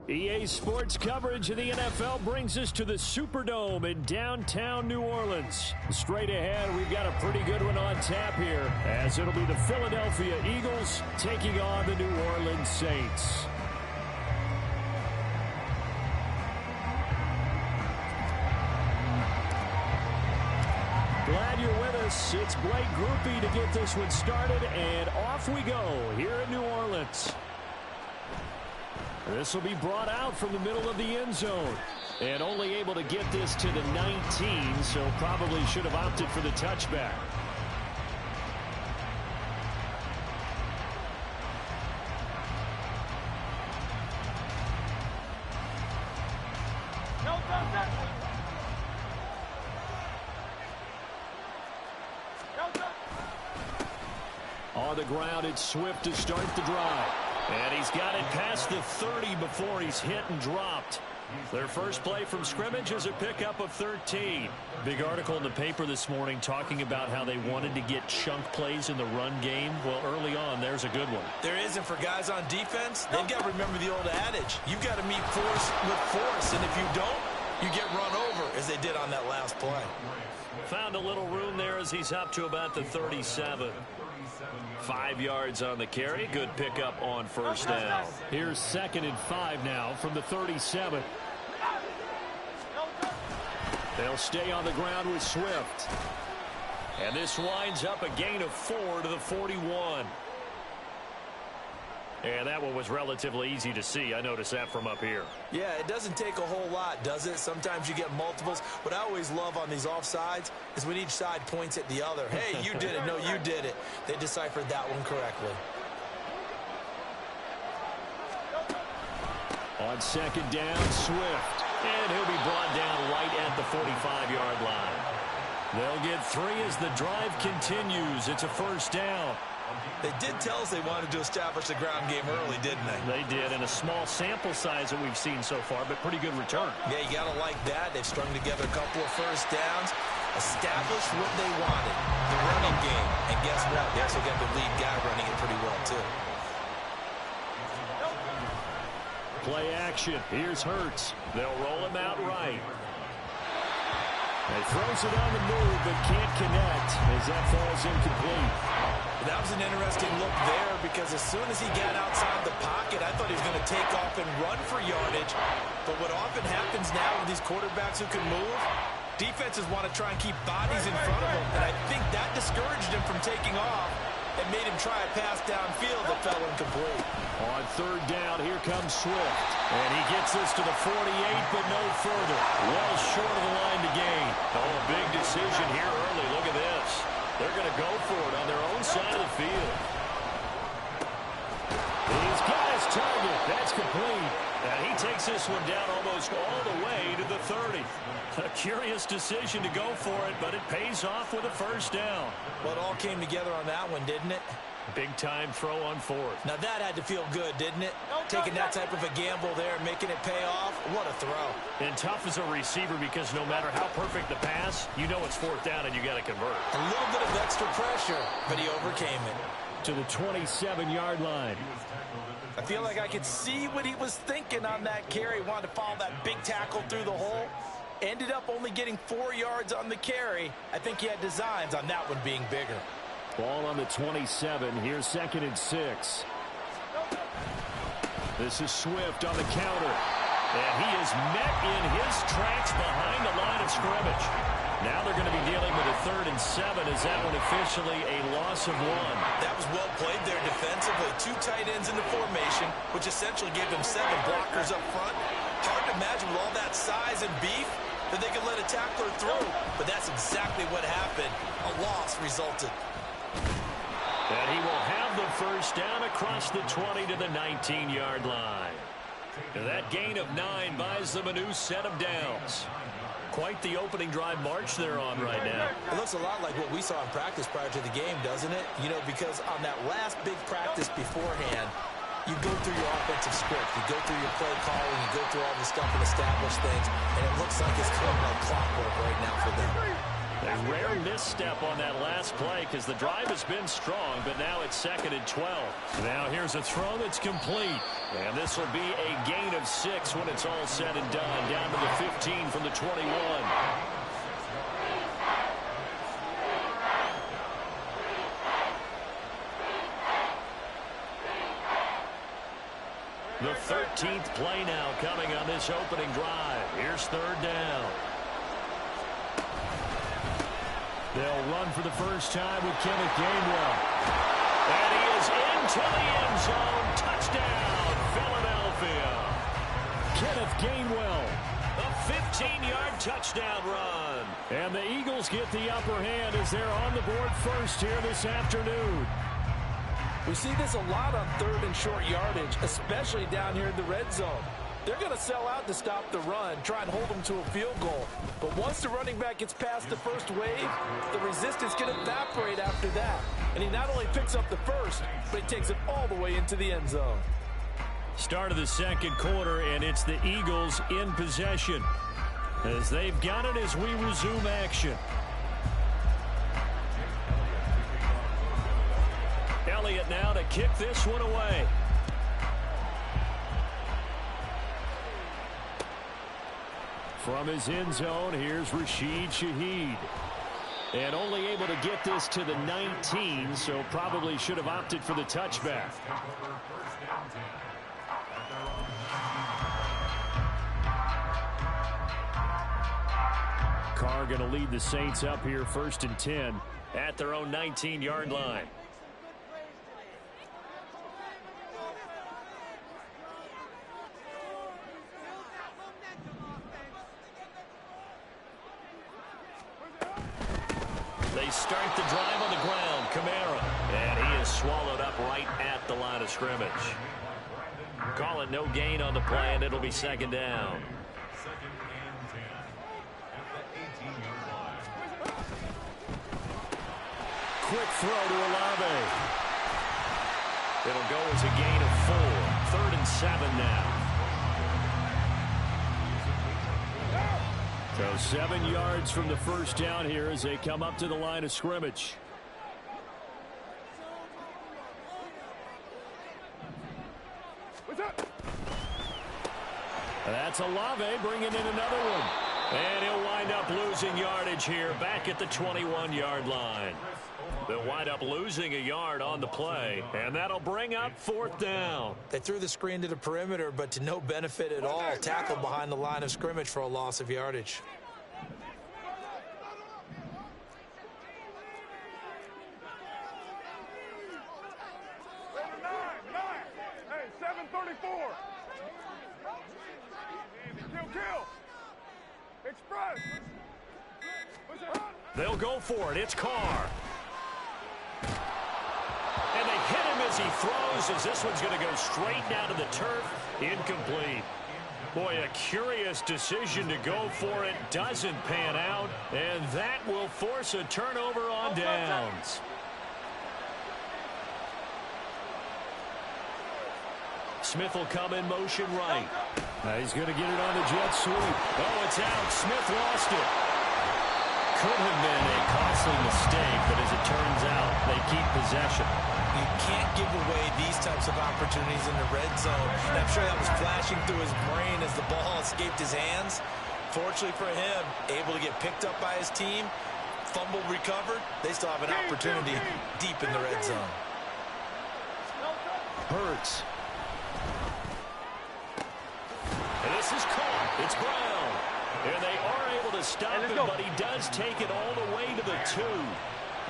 EA Sports coverage of the NFL brings us to the Superdome in downtown New Orleans. Straight ahead, we've got a pretty good one on tap here, as it'll be the Philadelphia Eagles taking on the New Orleans Saints. Glad you're with us. It's Blake Groupie to get this one started, and off we go here in New Orleans. This will be brought out from the middle of the end zone. And only able to get this to the 19, so probably should have opted for the touchback. On the ground, it's Swift to start the drive. And he's got it past the 30 before he's hit and dropped. Their first play from scrimmage is a pickup of 13. Big article in the paper this morning talking about how they wanted to get chunk plays in the run game. Well, early on, there's a good one. There isn't for guys on defense. They've got to remember the old adage. You've got to meet force with force, and if you don't, you get run over, as they did on that last play. Found a little room there as he's up to about the 37. 5 yards on the carry. Good pickup on first down. Here's 2nd and 5 now from the 37. They'll stay on the ground with Swift. And this winds up a gain of 4 to the 41. And that one was relatively easy to see. I noticed that from up here. Yeah, it doesn't take a whole lot, does it? Sometimes you get multiples. What I always love on these offsides is when each side points at the other. Hey, you did it. No, you did it. They deciphered that one correctly. On 2nd down, Swift. And he'll be brought down right at the 45-yard line. They'll get 3 as the drive continues. It's a first down. They did tell us they wanted to establish the ground game early, didn't they? They did, and a small sample size that we've seen so far, but pretty good return. Yeah, you got to like that. They've strung together a couple of first downs, established what they wanted, the running game. And guess what? They also got the lead guy running it pretty well, too. Play action. Here's Hurts. They'll roll him out right. He throws it on the move, but can't connect as that falls incomplete. That was an interesting look there because as soon as he got outside the pocket, I thought he was going to take off and run for yardage. But what often happens now with these quarterbacks who can move, defenses want to try and keep bodies in front of them. And I think that discouraged him from taking off and made him try a pass downfield that fell incomplete. On 3rd down, here comes Swift. And he gets this to the 48, but no further. Well short of the line to gain. Oh, a big decision here early. Look at this. They're going to go for it on their own side of the field. He's got his target. That's complete. And he takes this one down almost all the way to the 30. A curious decision to go for it, but it pays off with a first down. Well, it all came together on that one, didn't it? Big-time throw on 4th. Now, that had to feel good, didn't it? Taking that type of a gamble there, making it pay off. What a throw. And tough as a receiver because no matter how perfect the pass, you know it's 4th down and you got to convert. A little bit of extra pressure, but he overcame it. To the 27-yard line. I feel like I could see what he was thinking on that carry. Wanted to follow that big tackle through the hole. Ended up only getting 4 yards on the carry. I think he had designs on that one being bigger. Ball on the 27. Here's 2nd and 6. This is Swift on the counter. And he is met in his tracks behind the line of scrimmage. Now they're going to be dealing with a 3rd and 7 as that one officially a loss of 1. That was well played there defensively. 2 tight ends in the formation, which essentially gave them 7 blockers up front. Hard to imagine with all that size and beef that they could let a tackler through. But that's exactly what happened. A loss resulted. And he will have the first down across the 20 to the 19-yard line. And that gain of 9 buys them a new set of downs. Quite the opening drive march they're on right now. It looks a lot like what we saw in practice prior to the game, doesn't it? You know, because on that last big practice beforehand, you go through your offensive script, you go through your play calling, you go through all the stuff and establish things, and it looks like it's kind of like clockwork right now for them. A rare misstep on that last play because the drive has been strong, but now it's 2nd and 12. Now here's a throw that's complete. And this will be a gain of 6 when it's all said and done. Down to the 15 from the 21. The 13th play now coming on this opening drive. Here's 3rd down. They'll run for the first time with Kenneth Gainwell. And he is into the end zone. Touchdown, Philadelphia. Kenneth Gainwell. A 15-yard touchdown run. And the Eagles get the upper hand as they're on the board first here this afternoon. We see this a lot on 3rd and short yardage, especially down here in the red zone. They're going to sell out to stop the run, try and hold them to a field goal. But once the running back gets past the first wave, the resistance can evaporate after that. And he not only picks up the first, but he takes it all the way into the end zone. Start of the 2nd quarter, and it's the Eagles in possession as they've got it as we resume action. Elliott now to kick this one away. From his end zone, here's Rashid Shaheed. And only able to get this to the 19, so probably should have opted for the touchback. Carr going to lead the Saints up here 1st and 10 at their own 19-yard line. They start the drive on the ground. Kamara. And he is swallowed up right at the line of scrimmage. Call it no gain on the play, and it'll be 2nd down. Quick throw to Olave. It'll go as a gain of 4. 3rd and 7 now. So 7 yards from the first down here as they come up to the line of scrimmage. That's Olave bringing in another one. And he'll wind up losing yardage here back at the 21-yard line. They'll wind up losing a yard on the play, and that'll bring up 4th down. They threw the screen to the perimeter, but to no benefit at all. Tackled behind the line of scrimmage for a loss of yardage. Hey, 734. Kill. Express. They'll go for it. It's Carr. And they hit him as he throws, as this one's going to go straight down to the turf. Incomplete. Boy, a curious decision to go for it. Doesn't pan out, and that will force a turnover on downs. Smith will come in motion right. He's going to get it on the jet sweep. Oh, it's out. Smith lost it. Could have been a costly mistake, but as it turns out, they keep possession. You can't give away these types of opportunities in the red zone. And I'm sure that was flashing through his brain as the ball escaped his hands. Fortunately for him, able to get picked up by his team, fumble recovered. They still have an opportunity deep in the red zone. Hurts. And this is caught. It's Brown. And they are able to stop him, but he does take it all the way to the 2.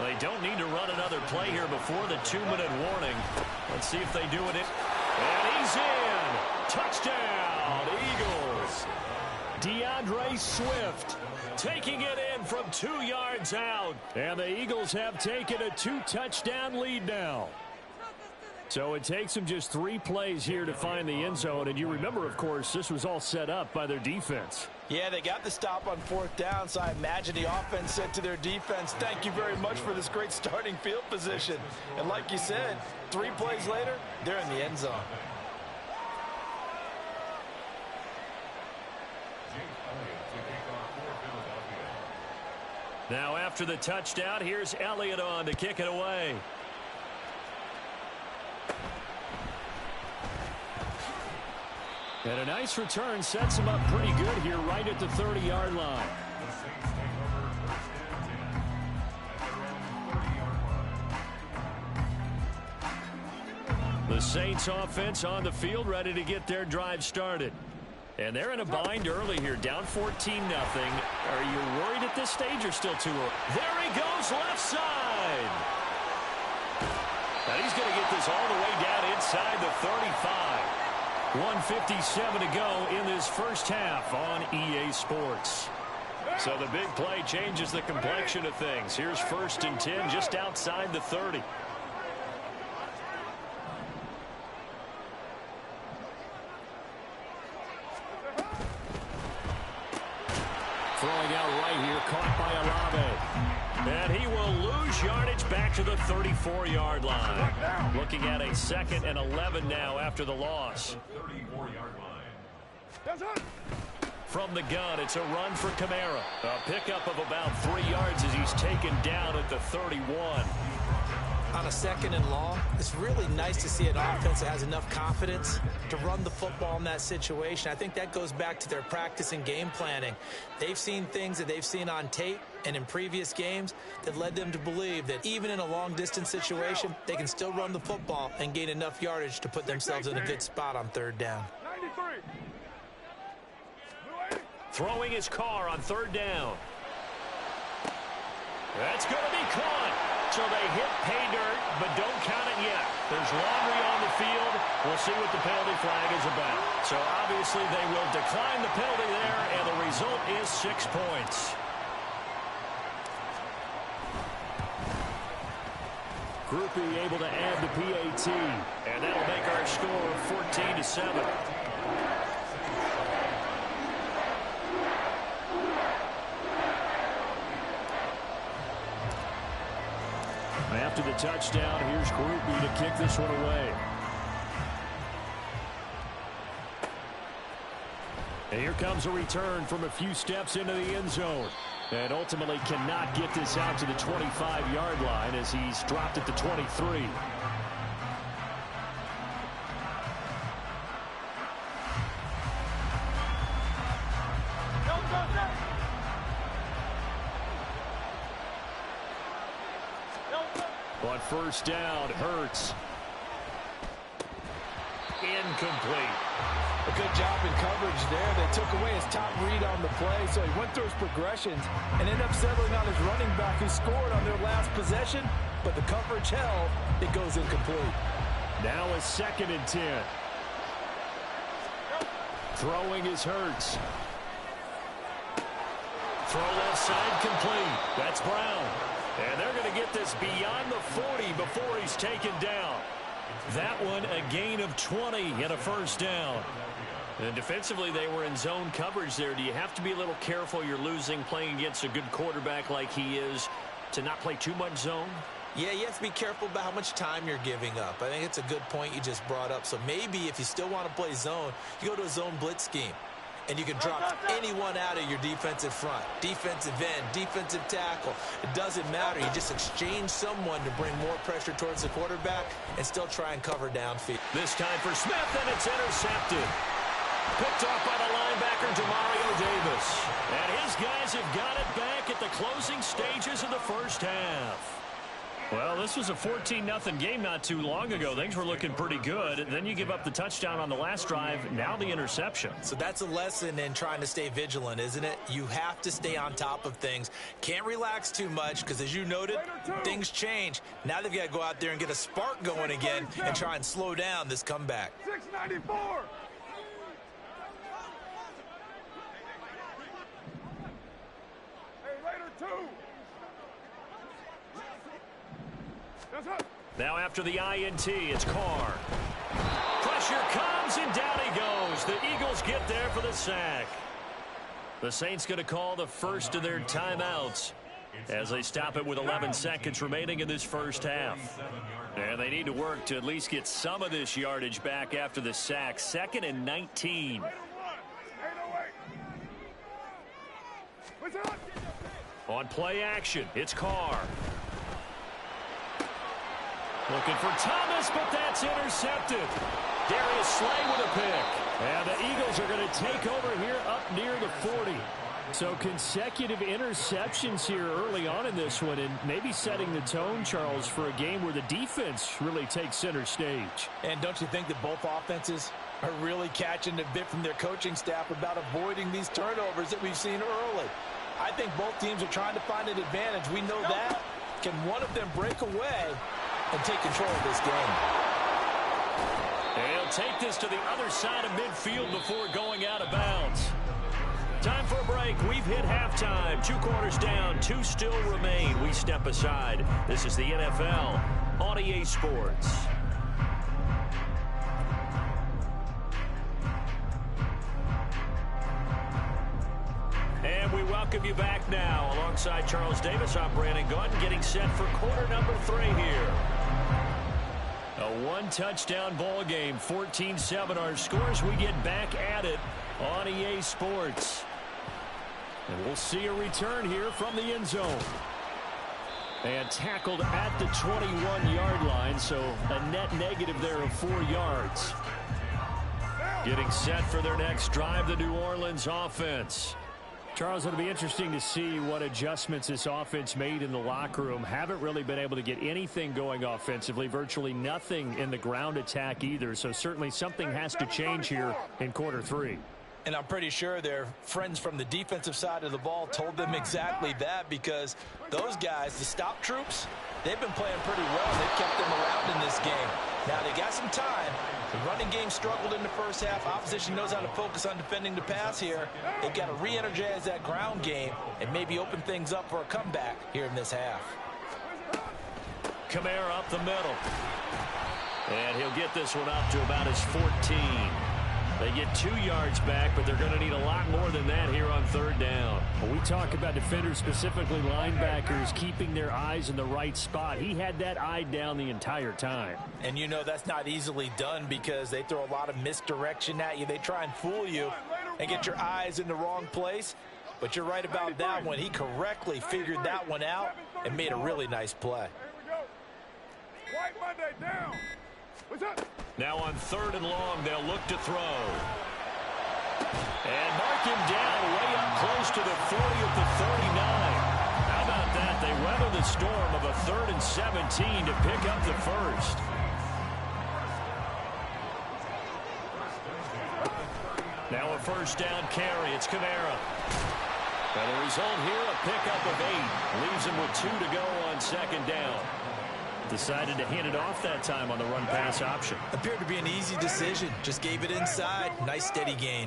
They don't need to run another play here before the 2-minute warning. Let's see if they do it. And he's in. Touchdown, Eagles. DeAndre Swift taking it in from 2 yards out. And the Eagles have taken a 2-touchdown lead now. So it takes them just 3 plays here to find the end zone. And you remember, of course, this was all set up by their defense. Yeah, they got the stop on 4th down, so I imagine the offense said to their defense, thank you very much for this great starting field position. And like you said, 3 plays later, they're in the end zone. Now after the touchdown, here's Elliott on to kick it away. And a nice return sets him up pretty good here right at the 30-yard line. The Saints offense on the field ready to get their drive started. And they're in a bind early here, down 14-0. Are you worried at this stage or still too early? There he goes, left side. And he's going to get this all the way down inside the 35. 1:57 to go in this first half on EA Sports. So the big play changes the complexion of things. Here's 1st and 10 just outside the 30. Throwing out right here, caught by Olave. And he will lose yardage back to the 34-yard line. Looking at a 2nd and 11 now after the loss. From the gun, it's a run for Kamara. A pickup of about 3 yards as he's taken down at the 31. On a 2nd and long, it's really nice to see an offense that has enough confidence to run the football in that situation. I think that goes back to their practice and game planning. They've seen things that they've seen on tape and in previous games that led them to believe that even in a long-distance situation, they can still run the football and gain enough yardage to put themselves in a good spot on 3rd down. 93. Throwing his car on 3rd down. That's going to be caught. So they hit pay dirt, but don't count it yet. There's laundry on the field. We'll see what the penalty flag is about. So obviously they will decline the penalty there, and the result is 6 points. Groupie able to add the PAT, and that'll make our score 14-7. After the touchdown, here's Groupie to kick this one away. And here comes a return from a few steps into the end zone. And ultimately cannot get this out to the 25-yard line as he's dropped at the 23. On 1st down, Hurts. Incomplete. A good job in coverage there. They took away his top read on the play, so he went through his progressions and ended up settling on his running back who scored on their last possession, but the coverage held. It goes incomplete. Now a 2nd and 10. Throwing is Hurts. Throw left side complete. That's Brown. And they're going to get this beyond the 40 before he's taken down. That one a gain of 20 and a 1st down. And defensively, they were in zone coverage there. Do you have to be a little careful you're losing playing against a good quarterback like he is to not play too much zone? Yeah, you have to be careful about how much time you're giving up. I think it's a good point you just brought up. So maybe if you still want to play zone, you go to a zone blitz scheme. And you can drop anyone out of your defensive front, defensive end, defensive tackle. It doesn't matter. You just exchange someone to bring more pressure towards the quarterback and still try and cover downfield. This time for Smith, and it's intercepted. Picked off by the linebacker, Demario Davis. And his guys have got it back at the closing stages of the first half. Well, this was a 14-0 game not too long ago. Things were looking pretty good. And then you give up the touchdown on the last drive, now the interception. So that's a lesson in trying to stay vigilant, isn't it? You have to stay on top of things. Can't relax too much because, as you noted, things change. Now they've got to go out there and get a spark going again and try and slow down this comeback. 694. Hey, later, 2. Now after the INT, it's Carr. Pressure comes, and down he goes. The Eagles get there for the sack. The Saints going to call the first of their timeouts as they stop it with 11 seconds remaining in this first half. And they need to work to at least get some of this yardage back after the sack. 2nd and 19. On play action, it's Carr. Looking for Thomas, but that's intercepted. Darius Slay with a pick. And the Eagles are going to take over here up near the 40. So consecutive interceptions here early on in this one, and maybe setting the tone, Charles, for a game where the defense really takes center stage. And don't you think that both offenses are really catching a bit from their coaching staff about avoiding these turnovers that we've seen early? I think both teams are trying to find an advantage. We know that. Can one of them break away and take control of this game? And he'll take this to the other side of midfield before going out of bounds. Time for a break. We've hit halftime. 2 quarters down, 2 still remain. We step aside. This is the NFL on EA Sports. And we welcome you back now. Alongside Charles Davis, I'm Brandon Gaudin, getting set for quarter number 3 here. A 1-touchdown ball game, 14-7 our scores. We get back at it on EA Sports. And we'll see a return here from the end zone. And tackled at the 21-yard line, so a net negative there of 4 yards. Getting set for their next drive, the New Orleans offense. Charles, it'll be interesting to see what adjustments this offense made in the locker room. Haven't really been able to get anything going offensively, virtually nothing in the ground attack either. So certainly something has to change here in quarter 3. And I'm pretty sure their friends from the defensive side of the ball told them exactly that, because those guys, the stop troops, they've been playing pretty well. They've kept them around in this game. Now they got some time. The running game struggled in the first half. Opposition knows how to focus on defending the pass here. They've got to re-energize that ground game and maybe open things up for a comeback here in this half. Kamara up the middle. And he'll get this one up to about his 14. They get 2 yards back, but they're going to need a lot more than that here on 3rd down. When we talk about defenders, specifically linebackers, keeping their eyes in the right spot, he had that eye down the entire time. And you know that's not easily done, because they throw a lot of misdirection at you. They try and fool you and get your eyes in the wrong place. But you're right about that one. He correctly figured that one out and made a really nice play. White Monday down. What's up? Now on 3rd and long, they'll look to throw. And mark him down way up close to the 40 at the 39. How about that? They weather the storm of a 3rd and 17 to pick up the first. Now a 1st down carry. It's Kamara. And the result here, a pickup of 8. Leaves him with 2 to go on 2nd down. Decided to hand it off that time on the run-pass option. Appeared to be an easy decision. Just gave it inside. Nice steady gain.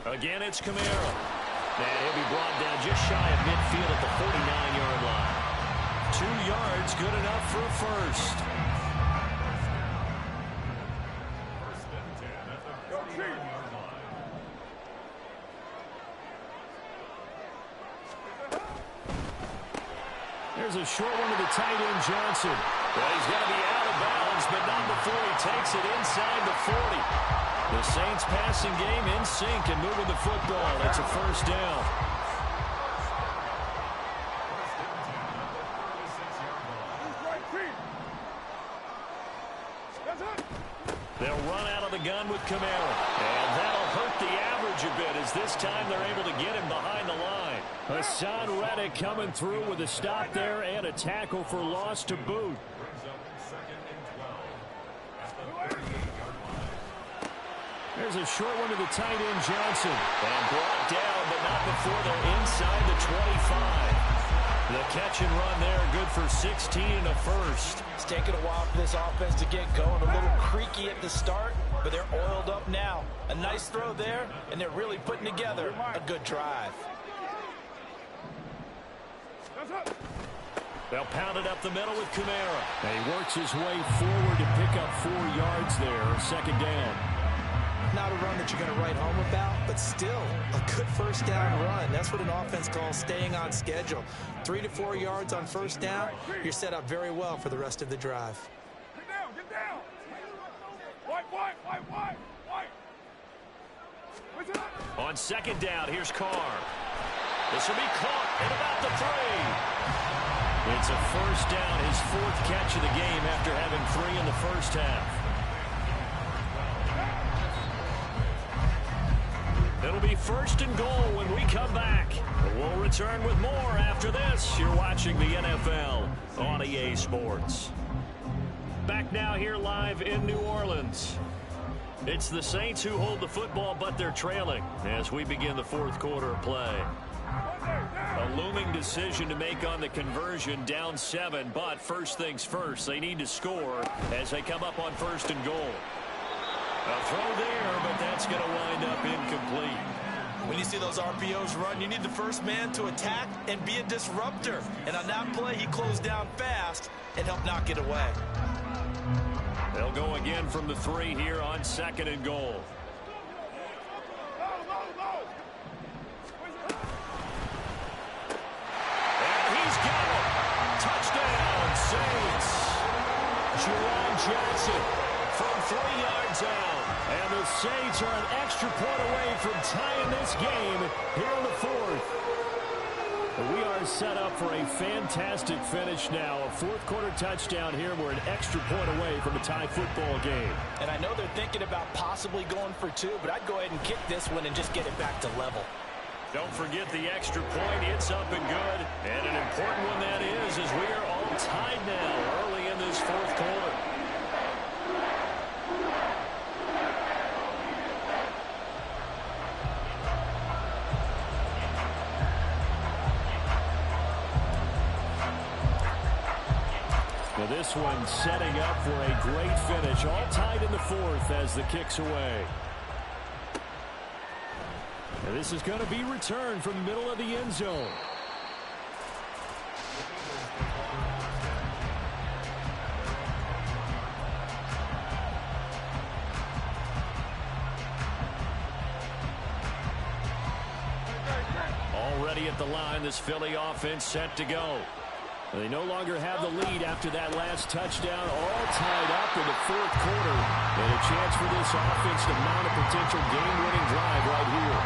Again, it's Kamara. And he'll be brought down just shy of midfield at the 49-yard line. 2 yards, good enough for a first. There's a short one to the tight end, Johnson. Well, he's going to be out of bounds, but not before he takes it inside the 40. The Saints passing game in sync and moving the football. It's a 1st down. They'll run out of the gun with Kamara. And that'll hurt the average a bit, as this time they're able to get him behind the line. Hassan Reddick coming through with a stop there and a tackle for loss to boot. There's a short one to the tight end, Johnson. And brought down, but not before they're inside the 25. The catch and run there, good for 16 and a first. It's taken a while for this offense to get going. A little creaky at the start, but they're oiled up now. A nice throw there, and they're really putting together a good drive. They'll pound it up the middle with Kamara. And he works his way forward to pick up 4 yards there, 2nd down. Not a run that you're going to write home about, but still a good 1st down run. That's what an offense calls staying on schedule. 3 to 4 yards on 1st down, you're set up very well for the rest of the drive. Get down, get down. White, white, white, white, white. On 2nd down, here's Carr. This will be caught at about the 3. It's a first down, his 4th catch of the game after having 3 in the first half. It'll be 1st and goal when we come back. We'll return with more after this. You're watching the NFL on EA Sports. Back now here live in New Orleans. It's the Saints who hold the football, but they're trailing as we begin the 4th quarter of play. A looming decision to make on the conversion, down 7, but first things first, they need to score as they come up on 1st and goal. A throw there, but that's going to wind up incomplete. When you see those RPOs run, you need the first man to attack and be a disruptor. And on that play, he closed down fast and helped knock it away. They'll go again from the 3 here on 2nd and goal. And he's got it. Touchdown, Saints. Jerome Jackson from 3 yards out. And the Saints are an extra point away from tying this game here in the 4th. We are set up for a fantastic finish now. A 4th quarter touchdown here. We're an extra point away from a tie football game. And I know they're thinking about possibly going for 2, but I'd go ahead and kick this one and just get it back to level. Don't forget the extra point. It's up and good. And an important one that is, as we are all tied now early in this 4th quarter. Now this one setting up for a great finish. All tied in the 4th as the kick's away. And this is going to be returned from the middle of the end zone. Already at the line, this Philly offense set to go. They no longer have the lead after that last touchdown, all tied up in the 4th quarter. And a chance for this offense to mount a potential game-winning drive right here.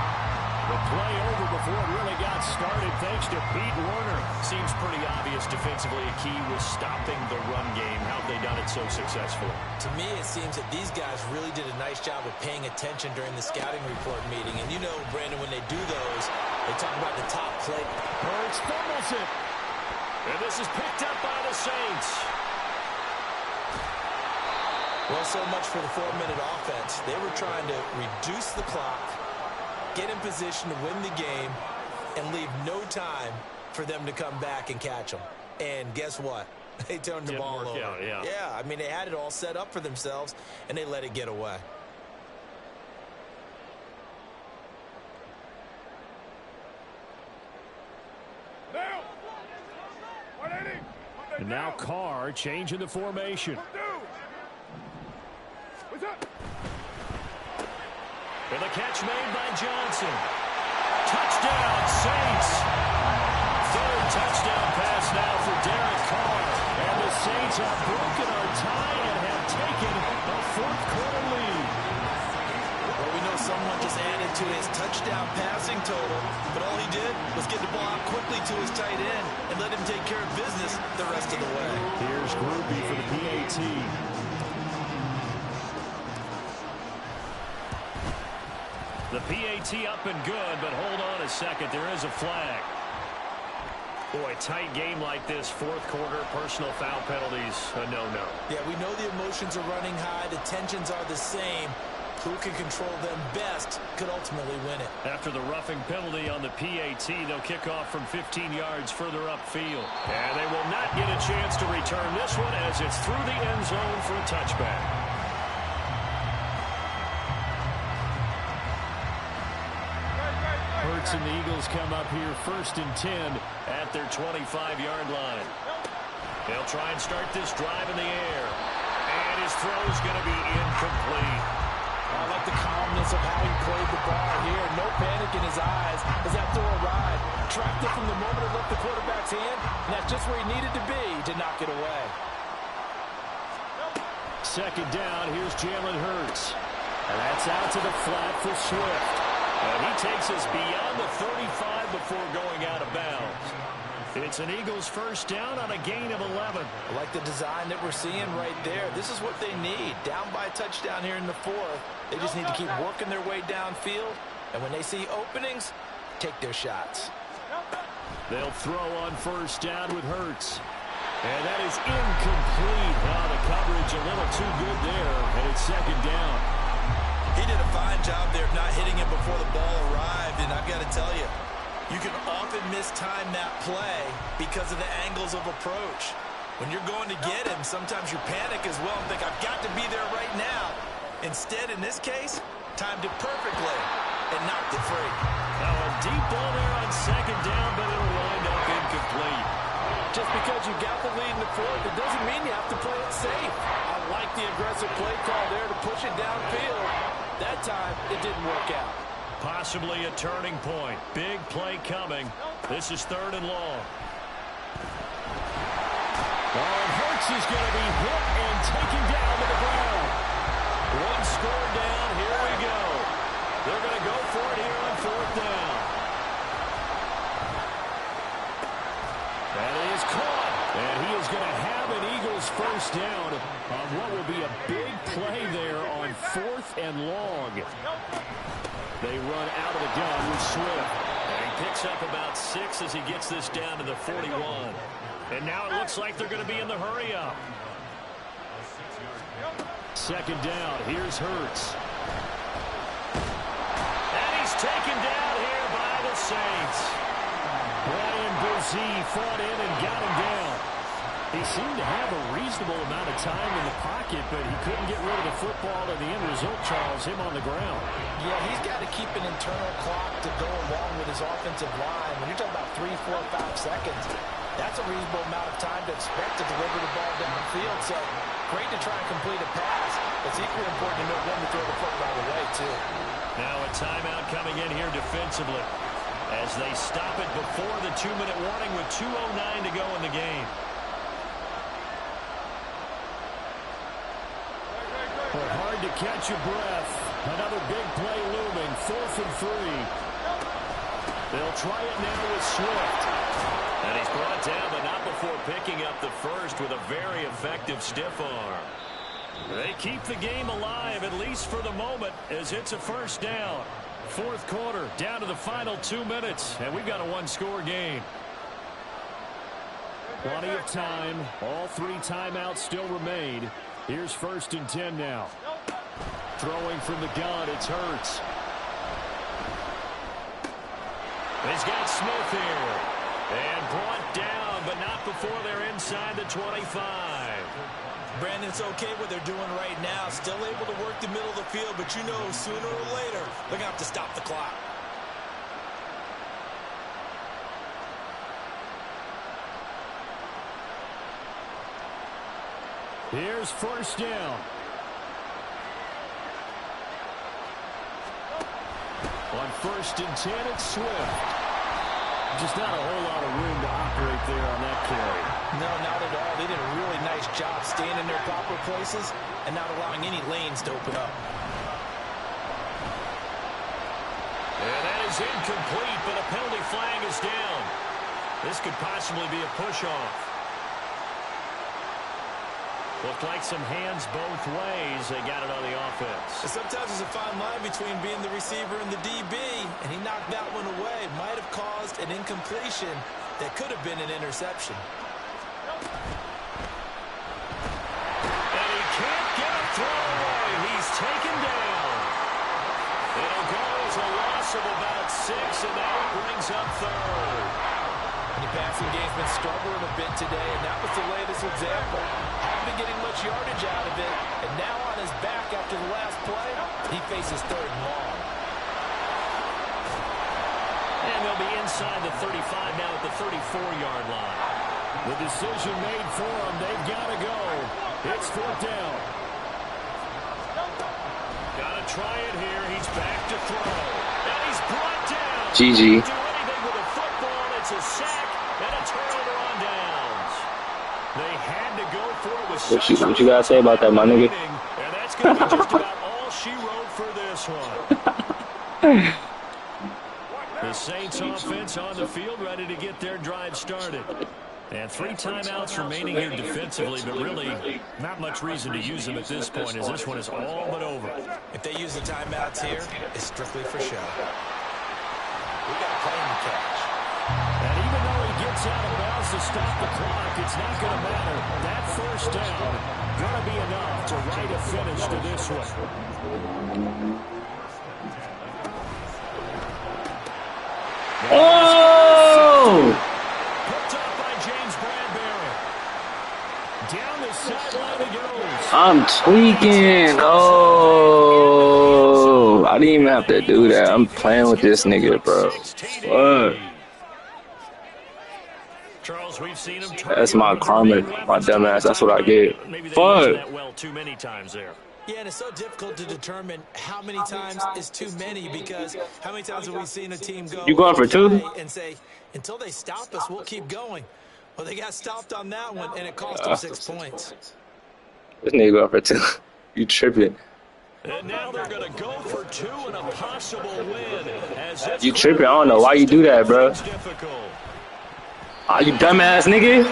The play over before it really got started thanks to Pete Werner. Seems pretty obvious defensively a key was stopping the run game. How have they done it so successfully? To me, it seems that these guys really did a nice job of paying attention during the scouting report meeting. And you know, Brandon, when they do those, they talk about the top play. Hurts fumbles it. And this is picked up by the Saints. Well, so much for the 4-minute offense. They were trying to reduce the clock, get in position to win the game, and leave no time for them to come back and catch them. And guess what? They turned the ball over. Yeah, I mean, they had it all set up for themselves, and they let it get away. And now Carr changing the formation. And the catch made by Johnson. Touchdown, Saints. 3rd touchdown pass now for Derek Carr. And the Saints have broken our tie and have taken a 4th quarter lead. Well, we know someone just added to his touchdown passing total, but all he did was get the ball out quickly to his tight end and let him take care of business the rest of the way. Here's Groupie for the PAT. The PAT up and good, but hold on a second. There is a flag. Boy, tight game like this, 4th quarter, personal foul penalties, a no-no. Yeah, we know the emotions are running high. The tensions are the same. Who can control them best could ultimately win it. After the roughing penalty on the PAT, they'll kick off from 15 yards further upfield. And they will not get a chance to return this one as it's through the end zone for a touchback. Hurts and the Eagles come up here 1st and 10 at their 25-yard line. They'll try and start this drive in the air. And his throw is going to be incomplete. I like the calmness of how he played the ball here. No panic in his eyes as that throw arrived. Tracked it from the moment it left the quarterback's hand, and that's just where he needed to be to knock it away. 2nd down, here's Jalen Hurts. And that's out to the flat for Swift. And he takes us beyond the 35 before going out of bounds. It's an Eagles first down on a gain of 11. I like the design that we're seeing right there. This is what they need. Down by a touchdown here in the fourth. They just need to keep working their way downfield. And when they see openings, take their shots. They'll throw on first down with Hurts. And that is incomplete. Oh, the coverage a little too good there. And it's second down. He did a fine job there of not hitting him before the ball arrived. And I've got to tell you, you can often mistime that play because of the angles of approach. When you're going to get him, sometimes you panic as well and think, I've got to be there right now. Instead, in this case, timed it perfectly and knocked it free. Now a deep ball there on second down, but it'll wind up incomplete. Just because you got the lead in the fourth, it doesn't mean you have to play it safe. I like the aggressive play call there to push it downfield. That time, it didn't work out. Possibly a turning point. Big play coming. This is third and long. Oh, and Hurts is going to be hit and taken down to the ground. One score down. Here we go. They're going to go for it here on fourth down. That is caught. And he is going to have an Eagles first down on what will be a big play there on fourth and long. They run out of the gun with Swift. And he picks up about 6 as he gets this down to the 41. And now it looks like they're going to be in the hurry-up. Second down. Here's Hurts. And he's taken down here by the Saints. Brian Brzee fought in and got him down. He seemed to have a reasonable amount of time in the pocket, but he couldn't get rid of the football, and the end result, Charles, him on the ground. Yeah, he's got to keep an internal clock to go along with his offensive line. When you're talking about 3, 4, 5 seconds, that's a reasonable amount of time to expect to deliver the ball downfield. So great to try and complete a pass. It's equally important to know when to throw the football away, too. Now a timeout coming in here defensively as they stop it before the 2-minute warning with 2:09 to go in the game. But hard to catch your breath. Another big play looming. 4th and 3. They'll try it now with Swift. And he's brought down, but not before picking up the first with a very effective stiff arm. They keep the game alive, at least for the moment, as it's a first down. Fourth quarter, down to the final 2 minutes, and we've got a one-score game. Plenty of time. All 3 timeouts still remain. Here's 1st and 10 now. Throwing from the gun, it's Hurts. He's got Smith here. And brought down, but not before they're inside the 25. Brandon, it's okay what they're doing right now. Still able to work the middle of the field, but you know sooner or later they're going to have to stop the clock. Here's first down. On 1st and 10, it's Swift. Just not a whole lot of room to operate there on that carry. No, not at all. They did a really nice job staying in their proper places and not allowing any lanes to open up. And that is incomplete, but a penalty flag is down. This could possibly be a push-off. Looked like some hands both ways. They got it on the offense. Sometimes there's a fine line between being the receiver and the DB, and he knocked that one away. Might have caused an incompletion that could have been an interception. And he can't get a throw away. He's taken down. It'll go as a loss of about 6, and now it brings up 3rd. The passing game's been struggling a bit today, and that was the latest example. Haven't been getting much yardage out of it, and now on his back after the last play, he faces 3rd and long. And they'll be inside the 35 now at the 34-yard line. The decision made for them. They've got to go. It's 4th down. Got to try it here. He's back to throw. And he's brought down. GG. Do anything with a football. It's a sack and a turnover on downs. They had to go for it with What you guys say about that, my nigga? And that's going to be just about all she wrote for this one. The Saints offense on the field, ready to get their drive started. And 3 timeouts remaining here defensively, but really not much reason to use them at this point, as this one is all but over. If they use the timeouts here, it's strictly for show. We got a play in the catch. And even though he gets out of bounds to stop the clock, it's not going to matter. That first down going to be enough to write a finish to this one. Oh! Picked up by James Bradbury. Down the sideline he goes. I'm tweaking. Oh, I didn't even have to do that. I'm playing with this nigga, bro. What? Charles, we've seen him. That's my karma, my dumbass. That's what I get. Fuck. That well too many times there. Yeah, and it's so difficult to determine how many times is too many, because how many times have we seen a team go You going for 2? and say, until they stop us, we'll keep going. Well, they got stopped on that one, and it cost them 6 points. This nigga going for 2. You tripping. And now they're going to go for 2 and a possible win. You tripping. I don't know why you do that, bro. Ah, you dumbass nigga.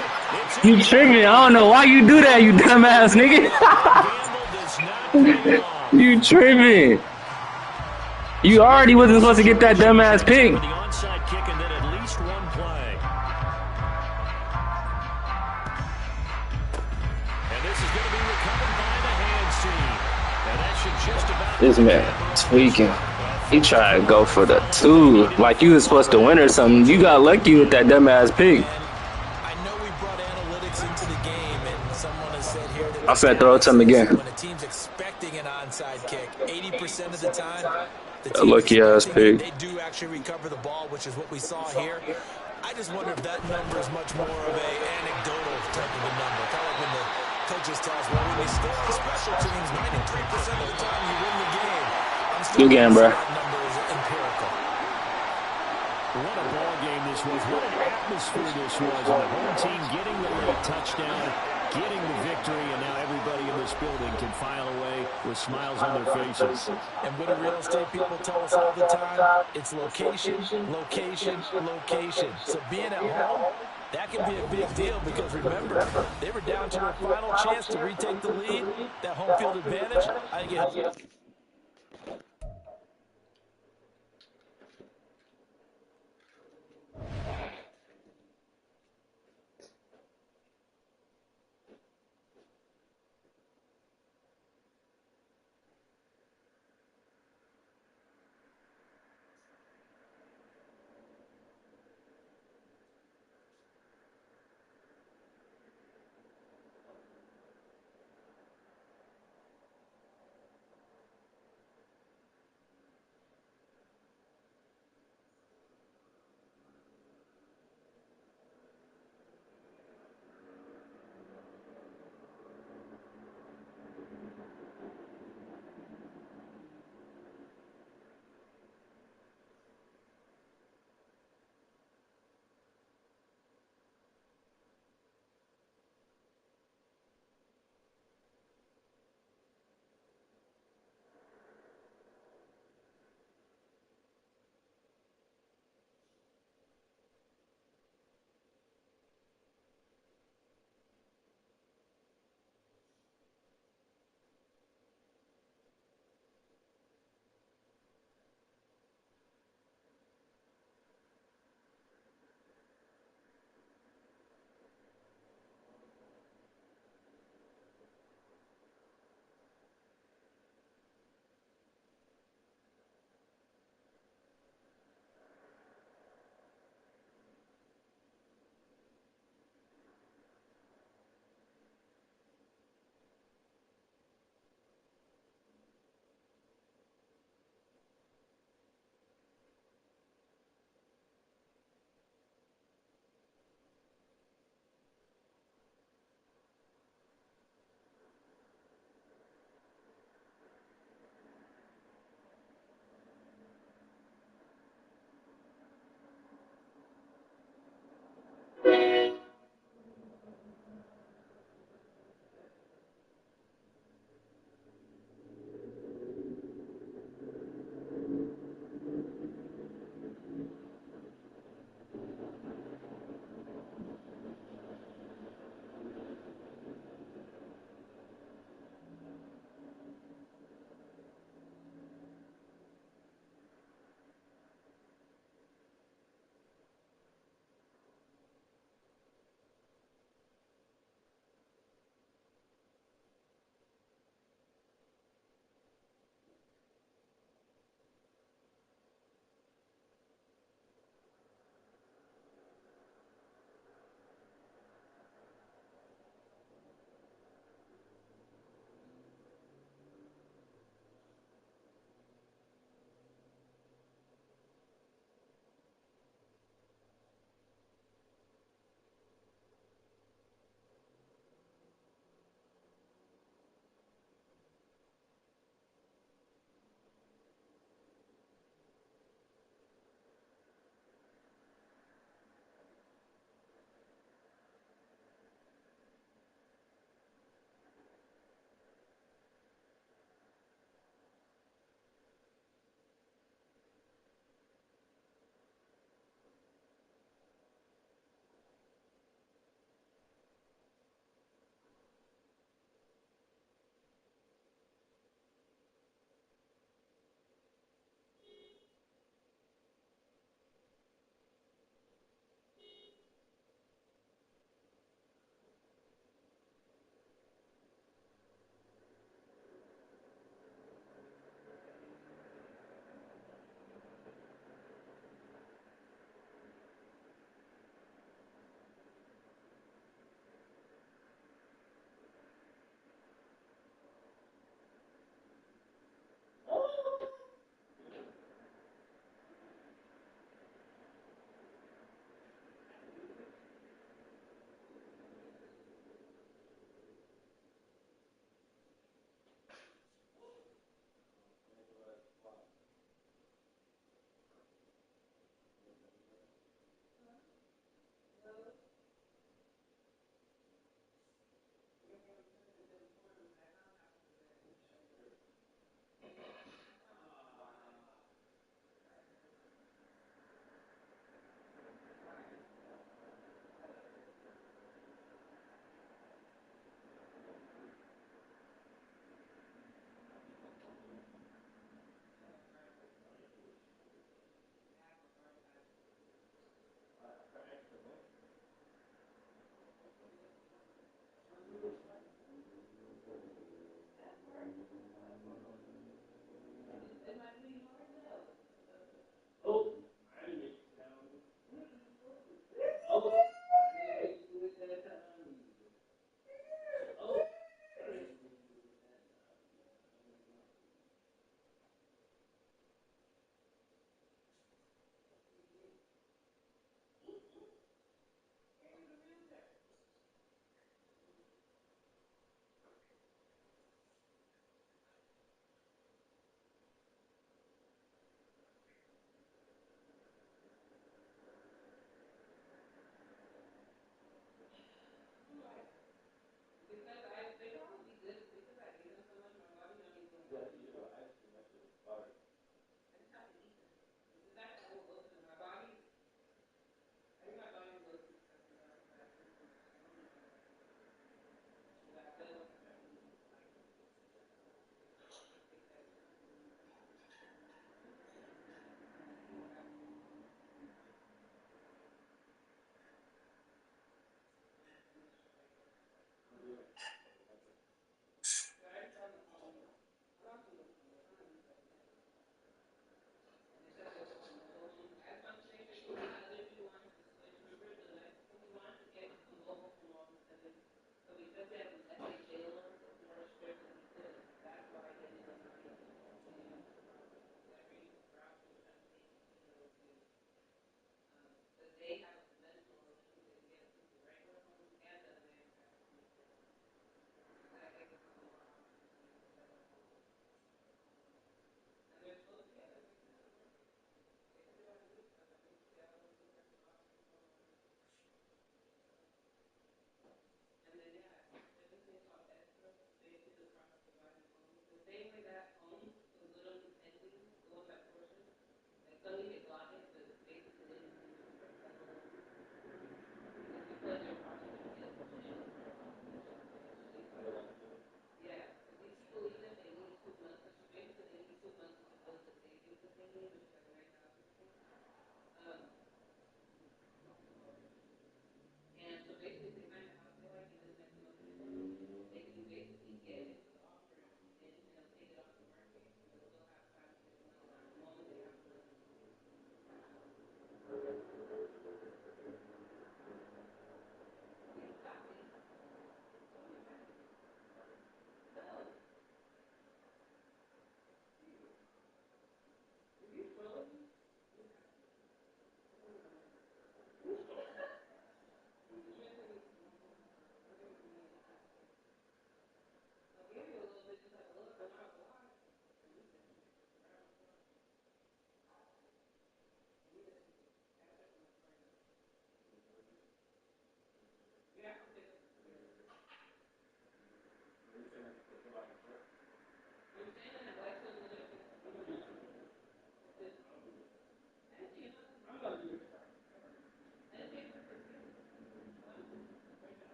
You tripping. I don't know why you do that, you dumbass nigga. You tripping. You already wasn't supposed to get that dumbass pick. The onside kick and then at least 1 play. And this is going to be recovered by the hands team. And that should just about... This man tweaking. He tried to go for the 2 like you was supposed to win or something. You got lucky with that dumbass pick. I know we brought analytics into the game, and someone has said here that I said throw it to him again. when a team's expecting an onside kick, 80% of the time, the A lucky ass pick. they do actually recover the ball, which is what we saw here. I just wonder if that number is much more of a anecdotal type of a number. Kind of like when the coaches tell us, well, when you score on special teams, 93% of the time you win the game. I'm still Good game, bro. that number is empirical. What a ball game this was. What an atmosphere this was. And the home team getting the late touchdown, getting the victory, and now everybody in this building can file away with smiles on their faces. And what do real estate people tell us all the time? It's location, location, location. So being at home, that can be a big deal, because remember, they were down to their final chance to retake the lead. That home field advantage, I think it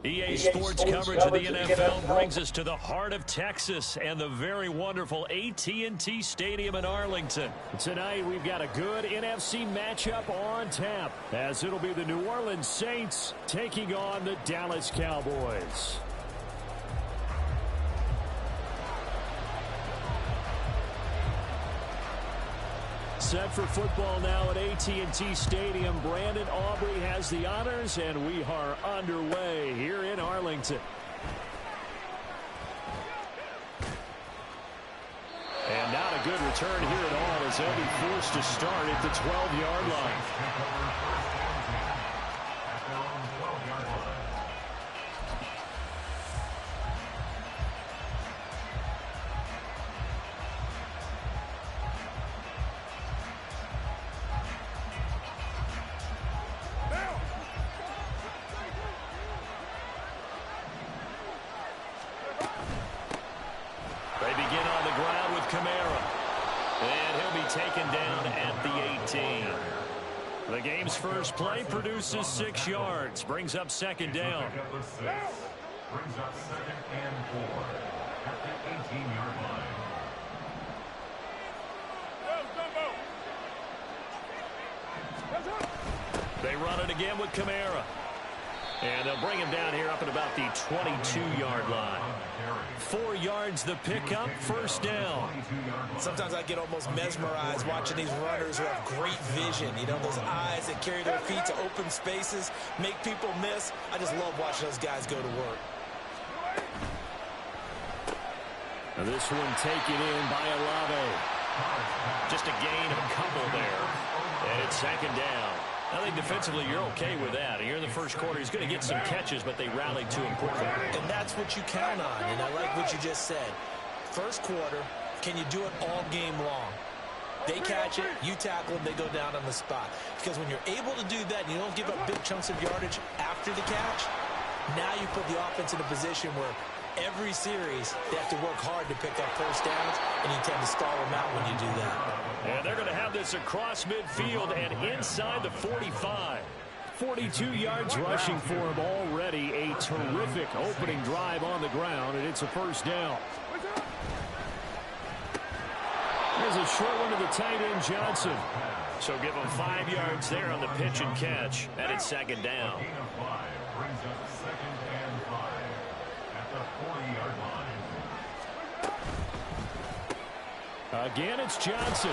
EA Sports coverage of the NFL brings us to the heart of Texas and the very wonderful AT&T Stadium in Arlington. Tonight, we've got a good NFC matchup on tap, as it'll be the New Orleans Saints taking on the Dallas Cowboys. Set for football now at AT&T Stadium. Brandon Aubrey has the honors, and we are underway here in Arlington. And not a good return here at all, as they'll be forced to start at the 12-yard line. The game's first play produces 6 yards. Brings up second down. Brings up 2nd and 4 at the 18-yard line. They run it again with Kamara. And they'll bring him down here up at about the 22-yard line. 4 yards the pickup, first down. Sometimes I get almost mesmerized watching these runners who have great vision. You know, those eyes that carry their feet to open spaces, make people miss. I just love watching those guys go to work. Now this one taken in by Olave. Just a gain of a couple there. And it's second down. I think defensively you're okay with that. Here in the first quarter, he's going to get some catches, but they rallied to him quickly. And that's what you count on, and I like what you just said. First quarter, can you do it all game long? They catch it, you tackle them, they go down on the spot. Because when you're able to do that and you don't give up big chunks of yardage after the catch, now you put the offense in a position where every series they have to work hard to pick up first downs, and you tend to stall them out when you do that. And they're going to have this across midfield and inside the 45. 42 yards rushing for him already. A terrific opening drive on the ground, and it's a first down. There's a short one to the tight end, Johnson. So give him 5 yards there on the pitch and catch. And it's second down. Brings up 2nd and 5 at the 40-yard line. Again, it's Johnson.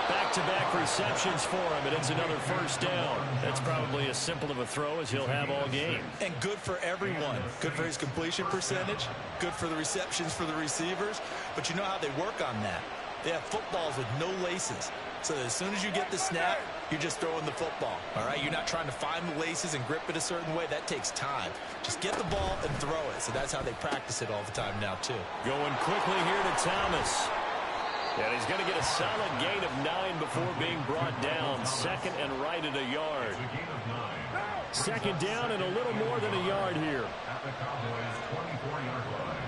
Back-to-back receptions for him, and it's another first down. That's probably as simple of a throw as he'll have all game. And good for everyone. Good for his completion percentage. Good for the receptions for the receivers. But you know how they work on that. They have footballs with no laces. So that as soon as you get the snap, you're just throwing the football. All right? You're not trying to find the laces and grip it a certain way. That takes time. Just get the ball and throw it. So that's how they practice it all the time now, too. Going quickly here to Thomas. And he's going to get a solid gain of 9 before being brought down. Second and right at a yard. Second down and a little more than a yard here. At the Cowboys' 24-yard line.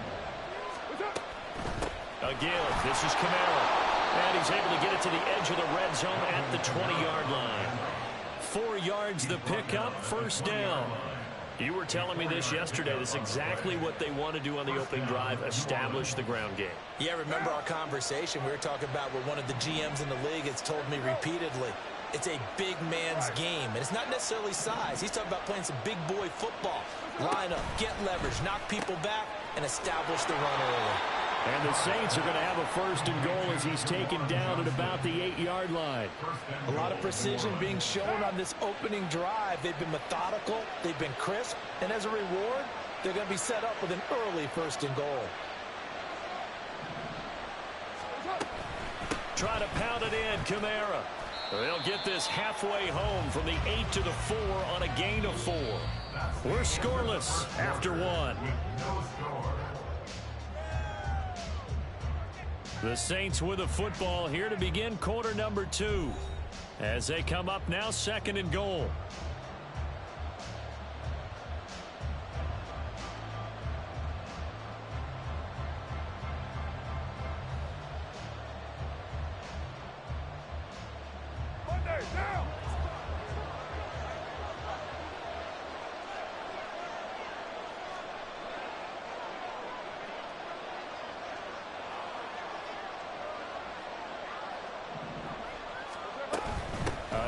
Again, this is Kamara. And he's able to get it to the edge of the red zone at the 20-yard line. 4 yards the pickup, first down. You were telling me this yesterday. This is exactly what they want to do on the opening drive, establish the ground game. Yeah, remember our conversation? We were talking about what one of the GMs in the league has told me repeatedly. It's a big man's game, and it's not necessarily size. He's talking about playing some big boy football. Line up, get leverage, knock people back, and establish the run early. And the Saints are going to have a first and goal as he's taken down at about the 8-yard line. A lot of precision being shown on this opening drive. They've been methodical, they've been crisp, and as a reward, they're going to be set up with an early first and goal. Try to pound it in, Kamara. They'll get this halfway home from the 8 to the 4 on a gain of 4. We're scoreless after 1. The Saints with a football here to begin quarter number 2. As they come up now, second and goal.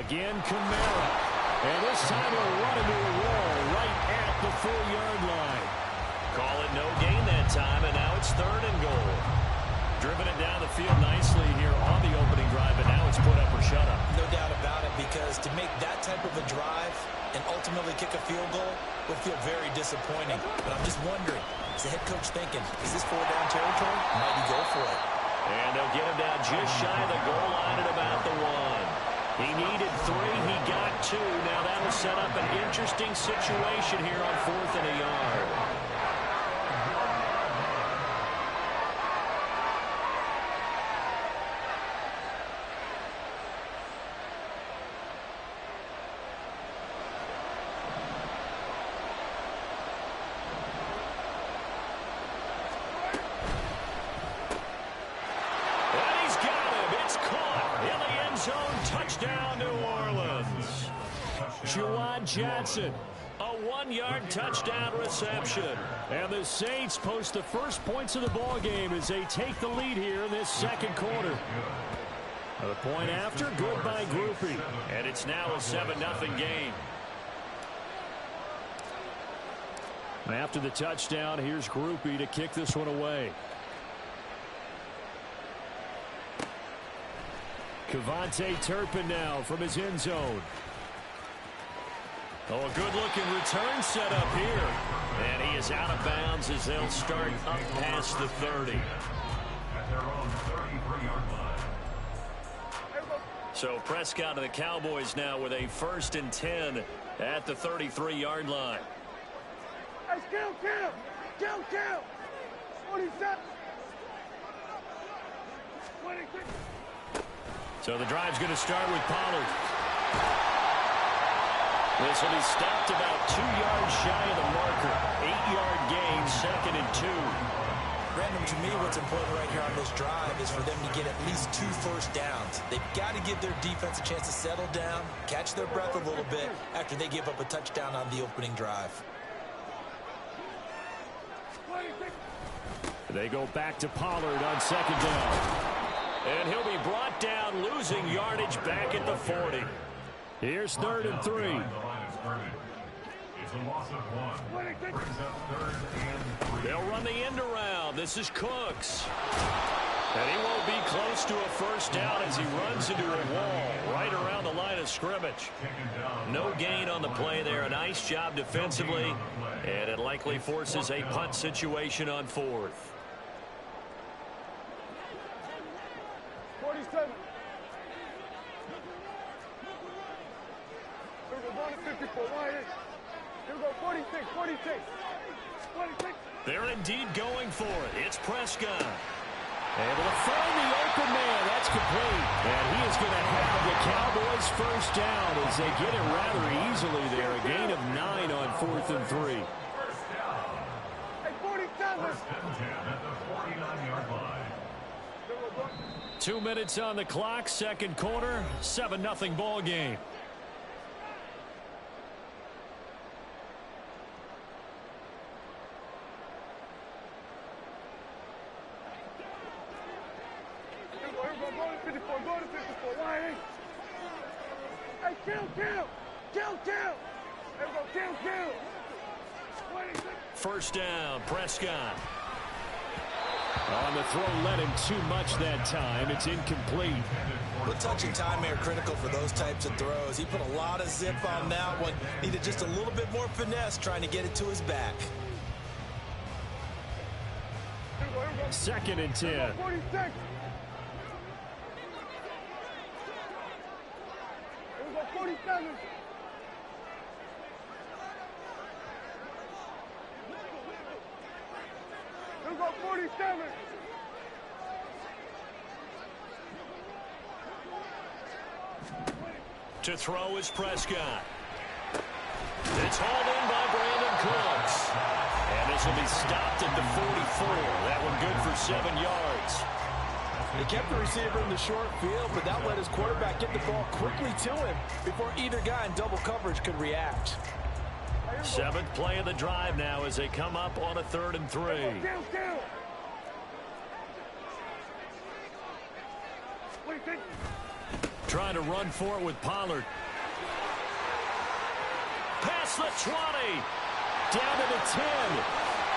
Again, Kamara. And this time he'll run into a wall right at the 4-yard line. Call it no gain that time, and now it's third and goal. Driven it down the field nicely here on the opening drive, and now it's put up or shut up. No doubt about it, because to make that type of a drive and ultimately kick a field goal would feel very disappointing. But I'm just wondering, is the head coach thinking, is this 4-down territory? Might he go for it? And they'll get him down just shy of the goal line at about the 1. He needed 3. He got 2. Now that'll set up an interesting situation here on 4th and a yard. And he's got him. It's caught in the end zone. Touchdown, New Orleans. Juwan Johnson. A 1-yard touchdown reception. And the Saints post the first points of the ball game as they take the lead here in this second quarter. The point after, good by Groupie. And it's now a 7-0 game. After the touchdown, here's Groupie to kick this one away. Kevontae Turpin now from his end zone. Oh, a good-looking return set up here. And he is out of bounds as they'll start up past the 30. At their own 33-yard line. So Prescott and the Cowboys now with a 1st and 10 at the 33-yard line. Hey, count. 47. 26. So the drive's going to start with Pollard. This will be stopped about 2 yards shy of the marker. 8-yard gain, 2nd and 2. Random, to me, what's important right here on this drive is for them to get at least 2 first downs. They've got to give their defense a chance to settle down, catch their breath a little bit after they give up a touchdown on the opening drive. They go back to Pollard on 2nd down. And he'll be brought down, losing yardage back at the 40. Here's 3rd and 3. It's a loss of 1. Brings up 3rd and 3. They'll run the end around. This is Cooks. And he won't be close to a first down as he runs into a wall right around the line of scrimmage. No gain on the play there. A nice job defensively. And it likely forces a punt situation on 4th. 47. Here we go, going to 54. Here we go, 46. 26. They're indeed going for it. It's Prescott. Able to find the open man. That's complete. And he is going to have the Cowboys first down as they get it rather easily there. A gain of 9 on 4th and 3. Hey, 47. 1st and 10 at the 49-yard line. 2 minutes on the clock, second quarter, 7-0 ball game. Go to 54. Why? Hey, kill. Here we go, kill. 26. First down, Prescott. On the throw, led him too much that time. It's incomplete. Well, touch and time are critical for those types of throws. He put a lot of zip on that one. Needed just a little bit more finesse trying to get it to his back. 2nd and 10. 46. Here we go, 47. Here we go, 47. To throw is Prescott. It's hauled in by Brandon Cooks. And this will be stopped at the 44. That one good for 7 yards. They kept the receiver in the short field, but that let his quarterback get the ball quickly to him before either guy in double coverage could react. 7th play of the drive now as they come up on a 3rd and 3. Kill. Trying to run for it with Pollard. Past the 20. Down to the 10.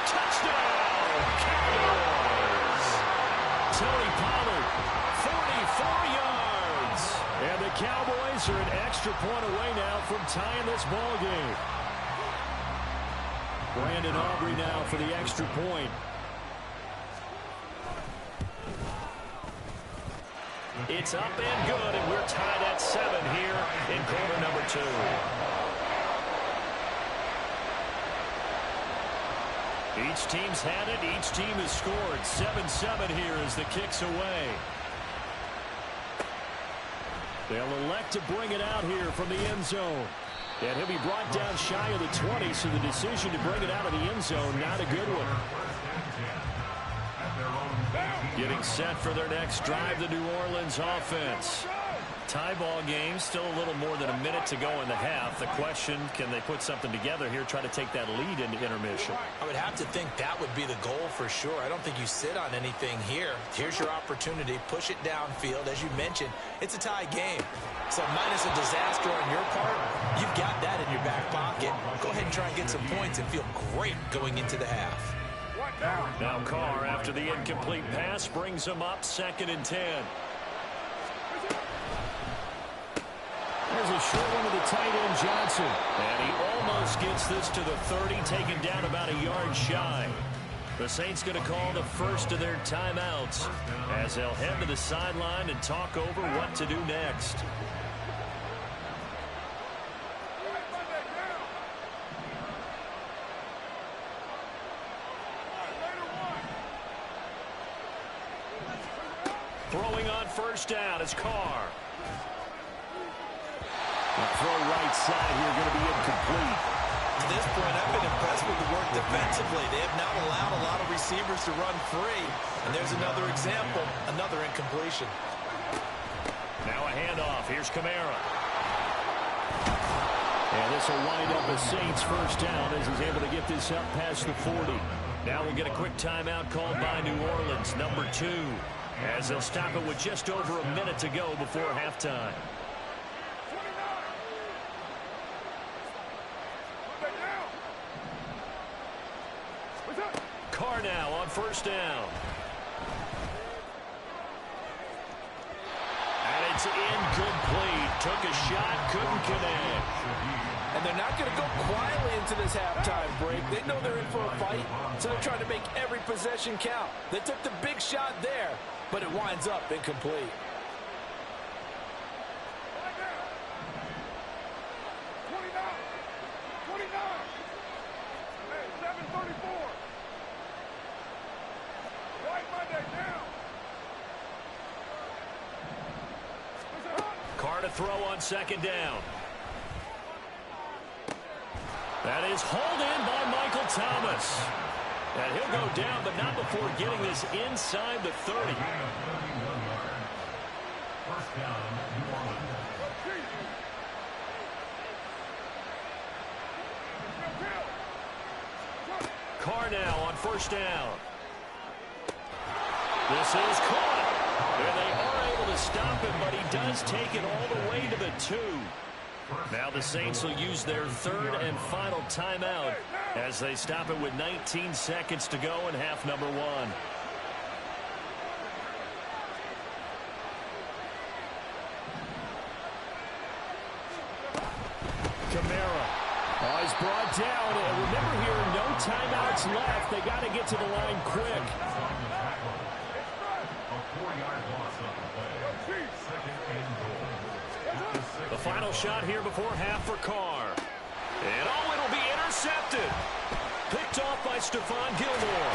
Touchdown, Cowboys. Tony Pollard, 44 yards. And the Cowboys are an extra point away now from tying this ball game. Brandon Aubrey now for the extra point. It's up and good, and we're tied at 7 here in quarter number 2. Each team's had it. Each team has scored. 7-7 here as the kick's away. They'll elect to bring it out here from the end zone. And he'll be brought down shy of the 20, so the decision to bring it out of the end zone, not a good one. Getting set for their next drive, the New Orleans offense. Tie ball game, still a little more than a minute to go in the half. The question, can they put something together here, try to take that lead into intermission? I would have to think that would be the goal for sure. I don't think you sit on anything here. Here's your opportunity. Push it downfield. As you mentioned, it's a tie game. So minus a disaster on your part, you've got that in your back pocket. Go ahead and try and get some points and feel great going into the half. Now Carr, after the incomplete pass, brings him up 2nd and 10. There's a short one to the tight end, Johnson. And he almost gets this to the 30, taken down about a yard shy. The Saints going to call the first of their timeouts as they'll head to the sideline and talk over what to do next. Throwing on first down is Carr. The throw right side here going to be incomplete. To this point, I've been impressed with the work defensively. They have not allowed a lot of receivers to run free. And there's another example, another incompletion. Now a handoff. Here's Kamara. And this will wind up a Saints first down as he's able to get this up past the 40. Now we'll get a quick timeout called by New Orleans, number 2, as they'll stop it with just over a minute to go before halftime. Carr now on first down. And it's incomplete. Took a shot, couldn't connect. And they're not going to go quietly into this halftime break. They know they're in for a fight, so they're trying to make every possession count. They took the big shot there, but it winds up incomplete. 29. Hey, 7:34. White Monday now. Carr to throw on second down. That is hauled in by Michael Thomas. And he'll go down, but not before getting this inside the 30. First down, New Orleans. Carr now on first down. This is caught. And they are able to stop him, but he does take it all the way to the 2. Now the Saints will use their third and final timeout as they stop it with 19 seconds to go in half number 1. Kamara. Oh, he's brought down. And remember here, no timeouts left. They got to get to the line quick. A 4-yard loss on the play. Second and goal. The final shot here before half for Carr. And oh, it'll be intercepted. Picked off by Stephon Gilmore.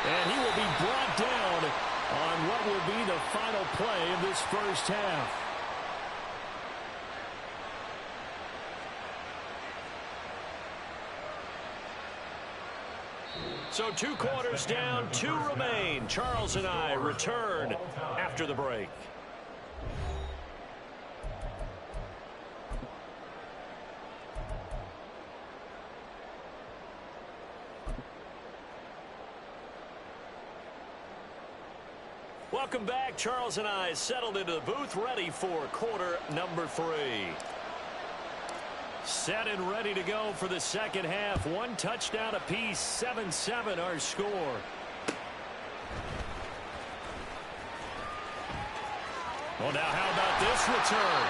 And he will be brought down on what will be the final play of this first half. So 2 quarters down, 2 remain. Charles and I return after the break. Welcome back. Charles and I settled into the booth, ready for quarter number 3. Set and ready to go for the second half. 1 touchdown apiece, 7-7 our score. Well, now how about this return?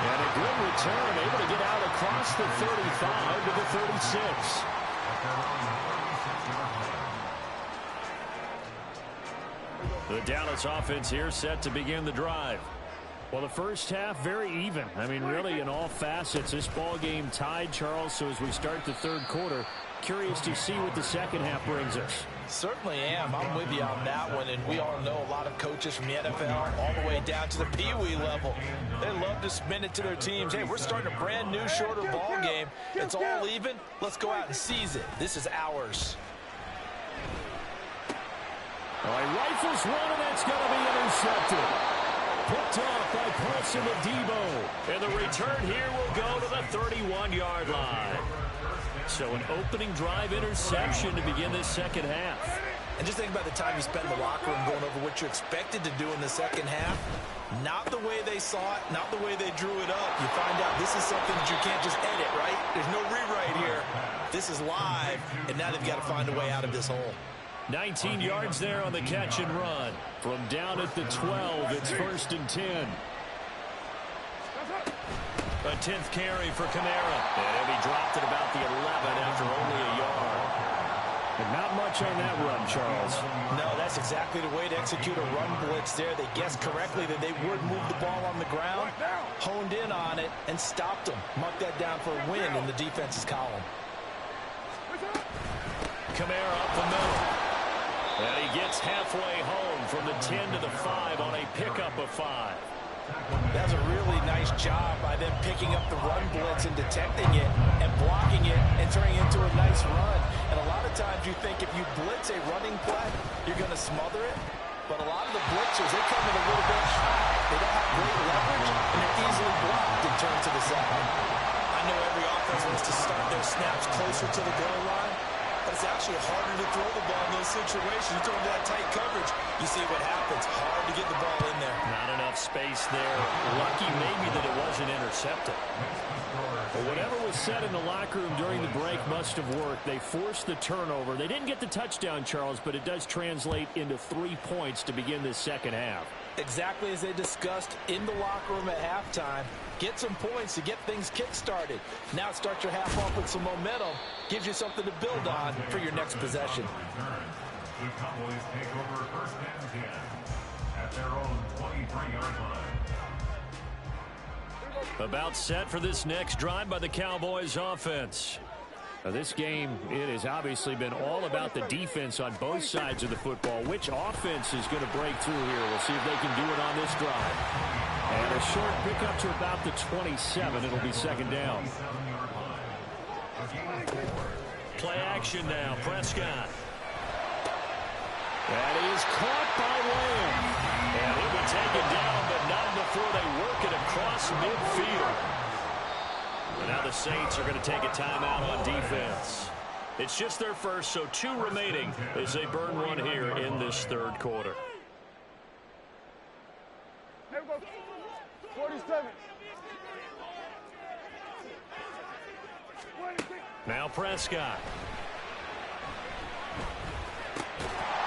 And a good return, able to get out across the 35 to the 36. The Dallas offense here set to begin the drive. Well, the first half, very even. I mean, really, in all facets, this ball game tied, Charles. So as we start the third quarter, curious to see what the second half brings us. Certainly am. I'm with you on that one, and we all know a lot of coaches from the NFL all the way down to the Pee-wee level. They love to spin it to their teams. Hey, we're starting a brand new, shorter ball game. It's all even. Let's go out and seize it. This is ours. All right, rifles one, and that's going to be intercepted. Picked off by Paulson Adebo. And the return here will go to the 31-yard line. So an opening drive interception to begin this second half. And just think about the time you spend in the locker room going over what you're expected to do in the second half. Not the way they saw it, not the way they drew it up. You find out this is something that you can't just edit, right? There's no rewrite here. This is live, and now they've got to find a way out of this hole. 19 yards there on the catch and run. From down at the 12, it's 1st and 10. A 10th carry for Kamara. And he dropped at about the 11 after only a yard. But not much on that run, Charles. No, that's exactly the way to execute a run blitz there. They guessed correctly that they would move the ball on the ground, honed in on it, and stopped them. Mark that down for a win in the defense's column. Kamara up the middle. And he gets halfway home from the 10 to the 5 on a pickup of 5. That's a really nice job by them picking up the run blitz and detecting it and blocking it and turning it into a nice run. And a lot of times you think if you blitz a running play, you're going to smother it. But a lot of the blitzers, they come in a little bit shy. They don't have great leverage, and they're easily blocked and turned to the side. I know every offense wants to start their snaps closer to the goal line, but it's actually harder to throw the ball in those situations. You throw into that tight coverage, you see what happens. Hard to get the ball in there. Not enough space there. Lucky maybe that it wasn't intercepted. But whatever was said in the locker room during the break must have worked. They forced the turnover. They didn't get the touchdown, Charles, but it does translate into 3 points to begin this second half. Exactly as they discussed in the locker room at halftime. Get some points to get things kick-started. Now start your half off with some momentum. Gives you something to build on for your next possession. The Cowboys take over 1st and 10 at their own 23-yard line. About set for this next drive by the Cowboys offense. Now this game, it has obviously been all about the defense on both sides of the football. Which offense is going to break through here? We'll see if they can do it on this drive. And a short pickup to about the 27. It'll be second down. Play action now. Prescott. That is caught by Lamb. And he'll be taken down, but not before they work it across midfield. And now the Saints are going to take a timeout on defense. It's just their first, so 2 remaining as they burn one here in this 3rd quarter. Here we go. 47. Now Prescott.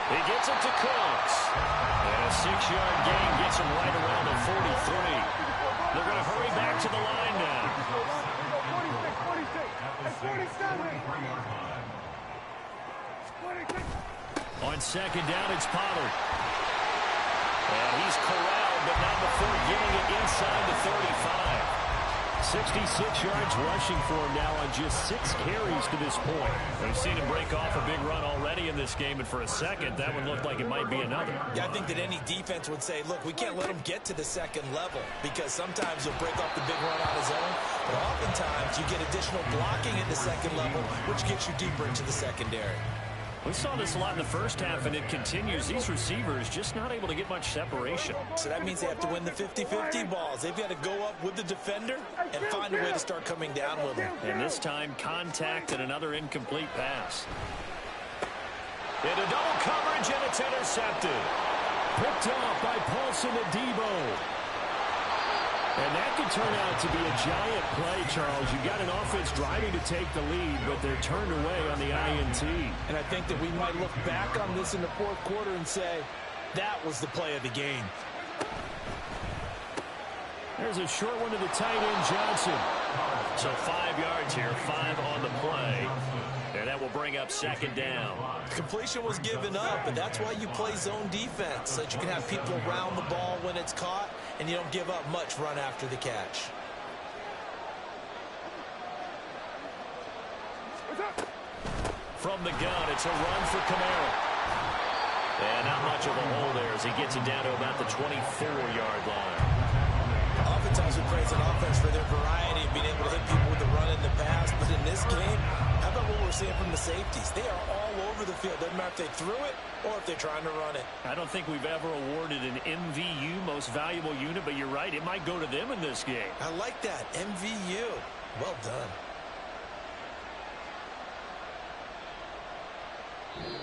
He gets it to Cooks. And a 6-yard gain gets him right around the 43. They're going to hurry back to the line now. 46. On second down, it's Pollard. And he's corralled, but not before getting it inside the 35. 66 yards rushing for him now on just 6 carries to this point. We've seen him break off a big run already in this game, and for a second, that one looked like it might be another. Yeah, I think that any defense would say, look, we can't let him get to the second level because sometimes he'll break off the big run on his own, but oftentimes you get additional blocking at the second level, which gets you deeper into the secondary. We saw this a lot in the first half, and it continues. These receivers just not able to get much separation. So that means they have to win the 50-50 balls. They've got to go up with the defender and find a way to start coming down with him. And this time, contact and another incomplete pass. Into double coverage, and it's intercepted. Picked off by Paulson Adebo. And that could turn out to be a giant play, Charles. You've got an offense driving to take the lead, but they're turned away on the INT. And I think that we might look back on this in the 4th quarter and say, that was the play of the game. There's a short one to the tight end, Johnson. So 5 yards here, 5 on the play. And that will bring up second down. Completion was given up, but that's why you play zone defense, so that you can have people around the ball when it's caught, and you don't give up much run after the catch. From the gun, it's a run for Kamara. And not much of a hole there as he gets it down to about the 24-yard line. Oftentimes we praise an offense for their variety of being able to hit people with the run in the pass, but in this game, how about what we're seeing from the safeties. They are all over the field. Doesn't matter if they threw it or if they're trying to run it. I don't think we've ever awarded an MVU, most valuable unit, but you're right. It might go to them in this game. I like that. MVU. Well done.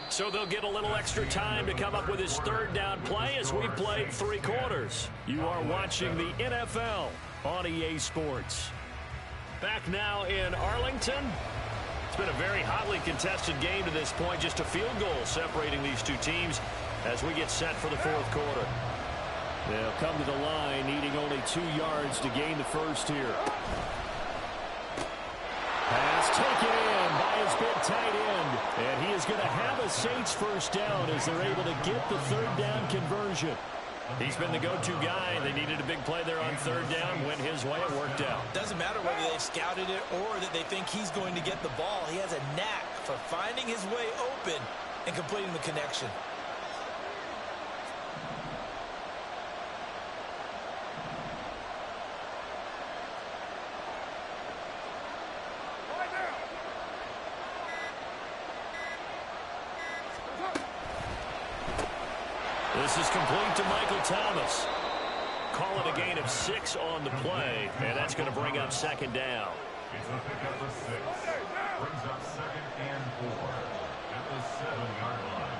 So they'll get a little extra time to come up with his third down play as we played 3 quarters. You are watching the NFL on EA Sports. Back now in Arlington. It's been a very hotly contested game to this point. Just a field goal separating these two teams as we get set for the 4th quarter. They'll come to the line needing only 2 yards to gain the first here. Pass taken in by his big tight end. And he is going to have a Saints first down as they're able to get the 3rd down conversion. He's been the go-to guy. They needed a big play there on 3rd down. Went his way. It worked out. Doesn't matter whether they've scouted it or that they think he's going to get the ball. He has a knack for finding his way open and completing the connection. This is complete to Michael Thomas. Call it a gain of 6 on the play, and that's going to bring up 2nd down. It's a pickup of 6. Brings up 2nd and 4 at the 7-yard line.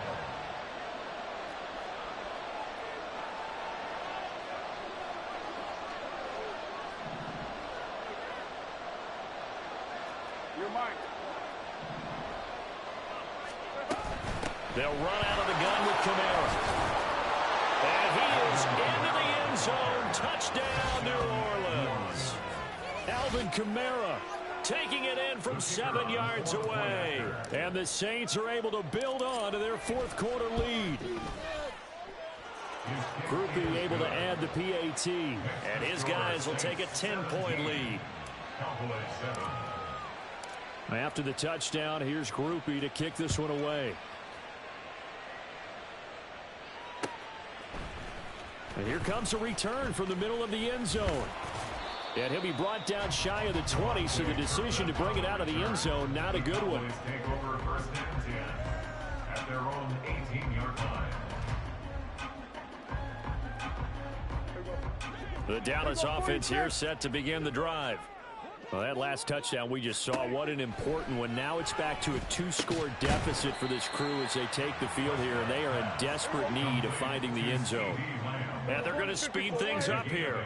You're mine. They'll run out of the gun with Kamara. And he is into the end zone. Touchdown, New Orleans. Alvin Kamara taking it in from 7 yards away. And the Saints are able to build on to their 4th quarter lead. Groupie able to add the PAT. And his guys will take a 10-point lead. After the touchdown, here's Groupie to kick this one away. And here comes a return from the middle of the end zone. And he'll be brought down shy of the 20, so the decision to bring it out of the end zone, not a good one. Take over 1st and 10 at their own 18-yard line. The Dallas offense here set to begin the drive. Well, that last touchdown we just saw, what an important one. Now it's back to a 2-score deficit for this crew as they take the field here, and they are in desperate need of finding the end zone. And they're going to speed things up here.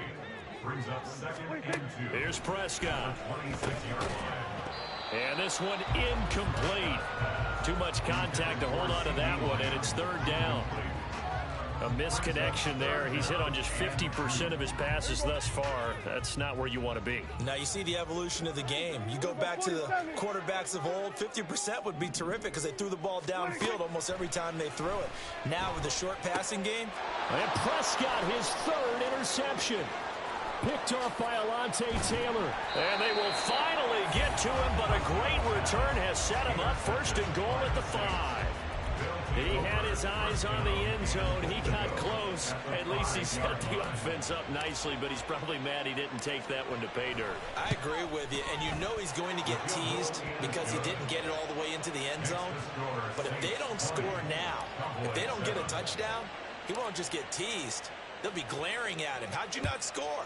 Brings up 2nd and 2. Here's Prescott. 26-yard line. And this one incomplete. Too much contact to hold on to that one, and it's 3rd down. A misconnection there. He's hit on just 50% of his passes thus far. That's not where you want to be. Now you see the evolution of the game. You go back to the quarterbacks of old, 50% would be terrific because they threw the ball downfield almost every time they threw it. Now with the short passing game. And Prescott, his 3rd interception. Picked off by Alontae Taylor. And they will finally get to him, but a great return has set him up 1st and goal at the 5. He had his eyes on the end zone. He got close. At least he set the offense up nicely, but he's probably mad he didn't take that one to pay dirt. I agree with you, and you know he's going to get teased because he didn't get it all the way into the end zone. But if they don't score now, if they don't get a touchdown, he won't just get teased. They'll be glaring at him. How'd you not score?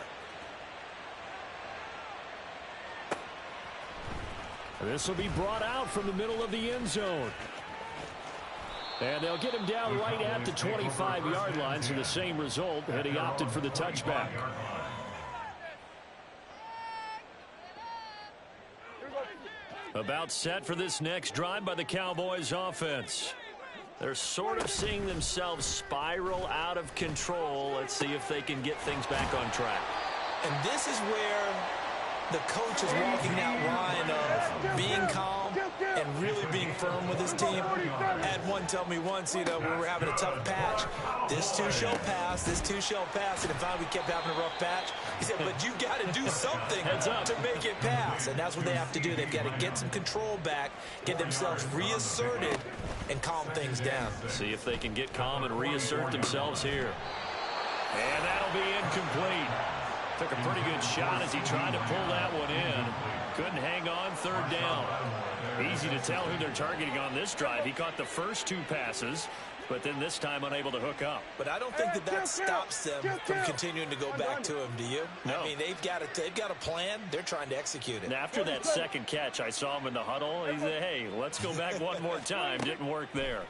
This will be brought out from the middle of the end zone. And they'll get him down right at the 25-yard line, so the same result, and he opted for the touchback. About set for this next drive by the Cowboys offense. They're sort of seeing themselves spiral out of control. Let's see if they can get things back on track. And this is where the coach is walking that line of being calm and really being firm with his team. I had one tell me once, you know, we were having a tough patch. This too shall pass, this too shall pass. And if we kept having a rough patch, he said, but you got to do something to make it pass. And that's what they have to do. They've got to get some control back, get themselves reasserted, and calm things down. See if they can get calm and reassert themselves here. And that'll be incomplete. Took a pretty good shot as he tried to pull that one in. Couldn't hang on third down. Easy to tell who they're targeting on this drive. He caught the first 2 passes, but then this time unable to hook up. But I don't think that stops them from continuing to go back to him, do you? No. I mean, they've got a plan. They're trying to execute it. And after that second catch, I saw him in the huddle. He said, hey, let's go back one more time. Didn't work there.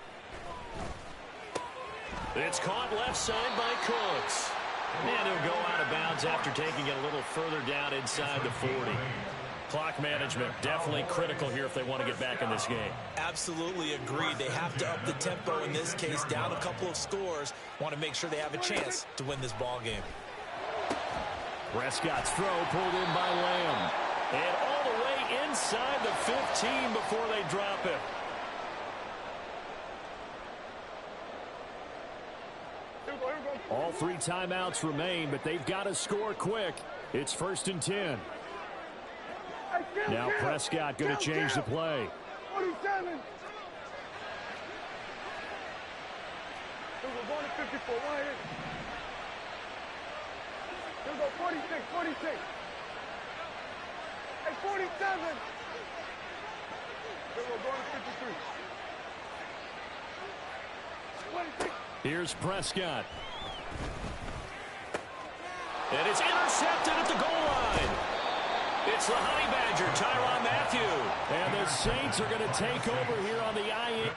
It's caught left side by Cooks. And he'll go out of bounds after taking it a little further down inside the 40. Clock management definitely critical here if they want to get back in this game. Absolutely agreed. They have to up the tempo in this case, down a couple of scores. Want to make sure they have a chance to win this ball game. Prescott's throw pulled in by Lamb. And all the way inside the 15 before they drop it. All 3 timeouts remain, but they've got to score quick. It's 1st and 10. Now Prescott going to change the play. 47. We're going to 54. One here. Here we go. 46. 46. Hey, 47. Here we're going to 53. 26. Here's Prescott. And it's intercepted at the goal line. It's the Honey Badger, Tyrann Mathieu. And the Saints are going to take over here on the I-8.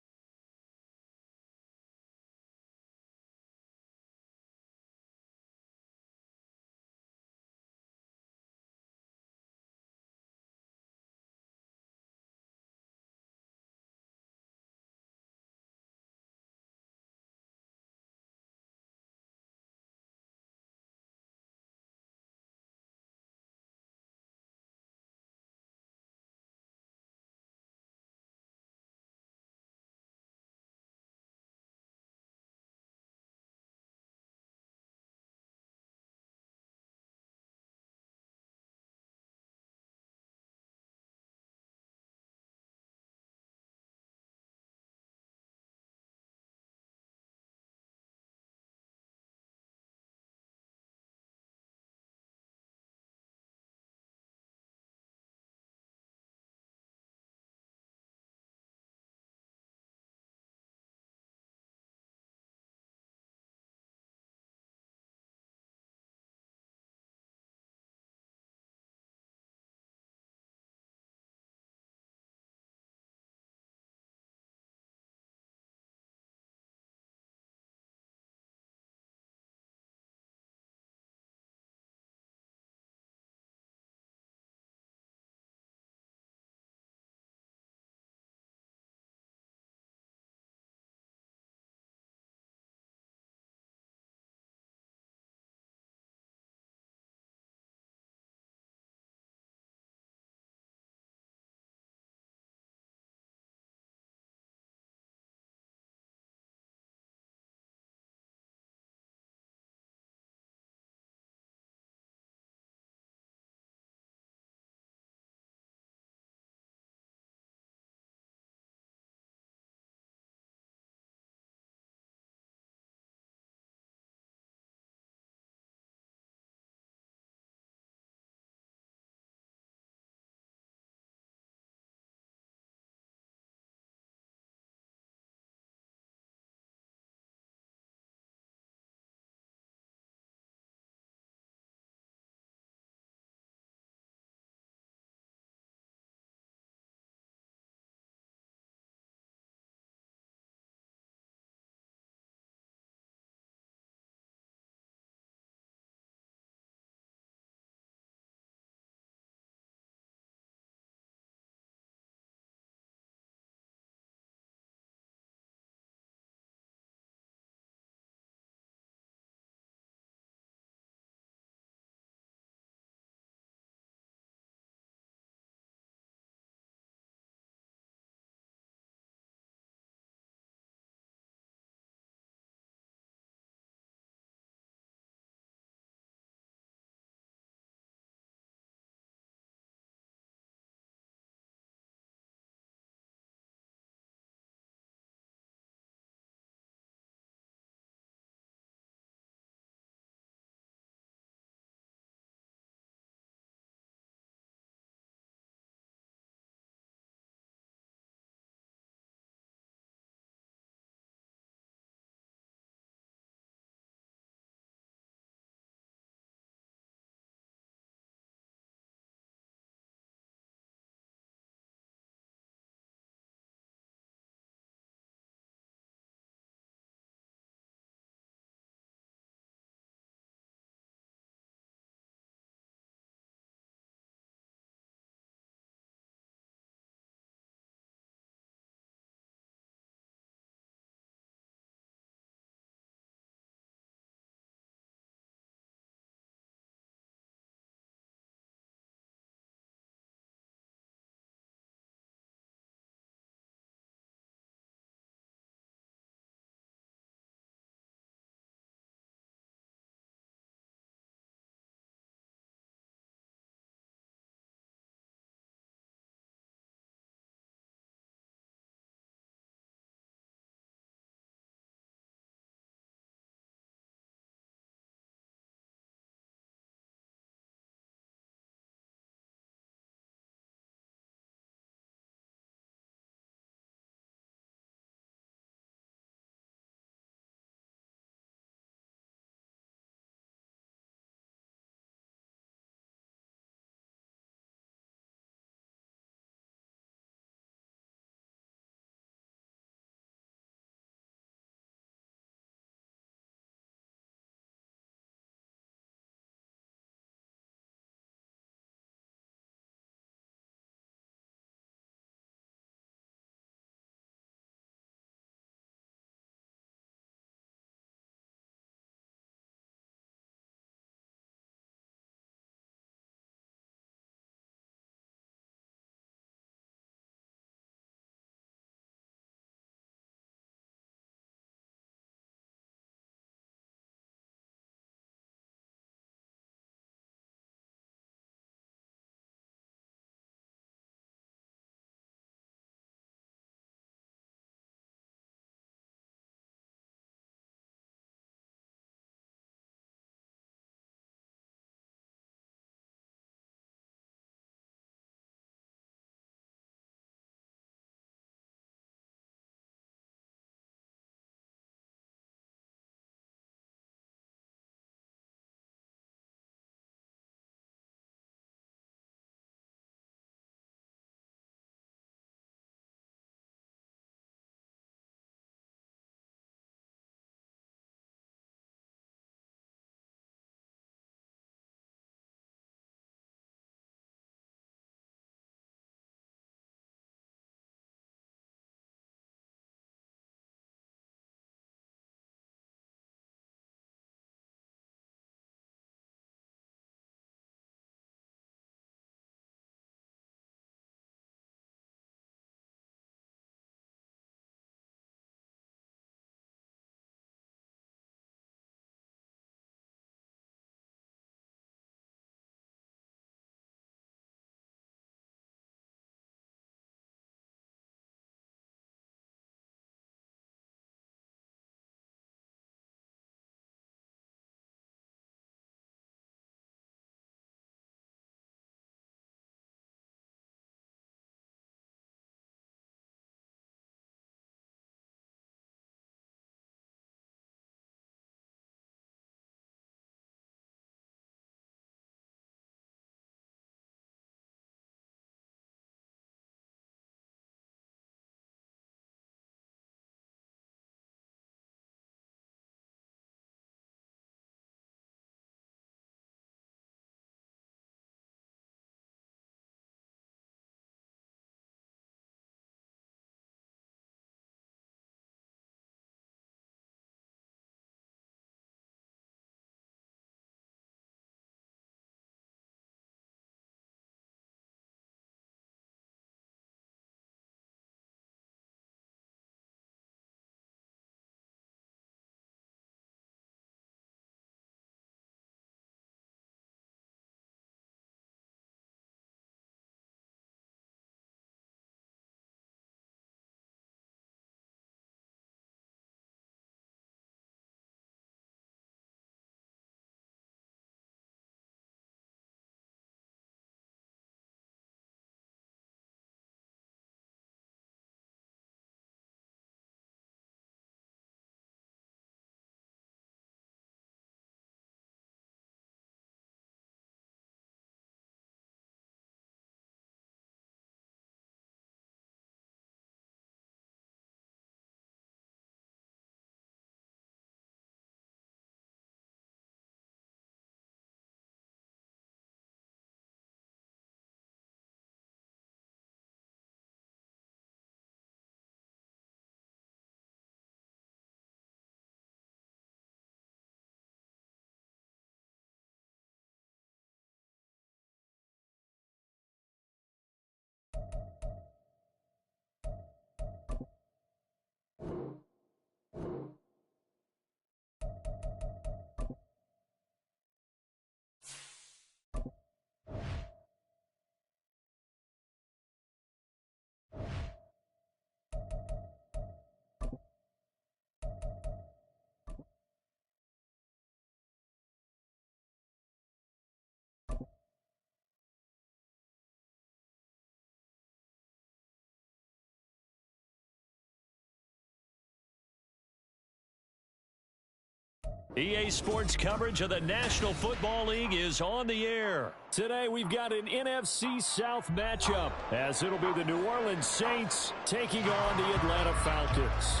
EA Sports coverage of the National Football League is on the air. Today we've got an NFC South matchup as it'll be the New Orleans Saints taking on the Atlanta Falcons.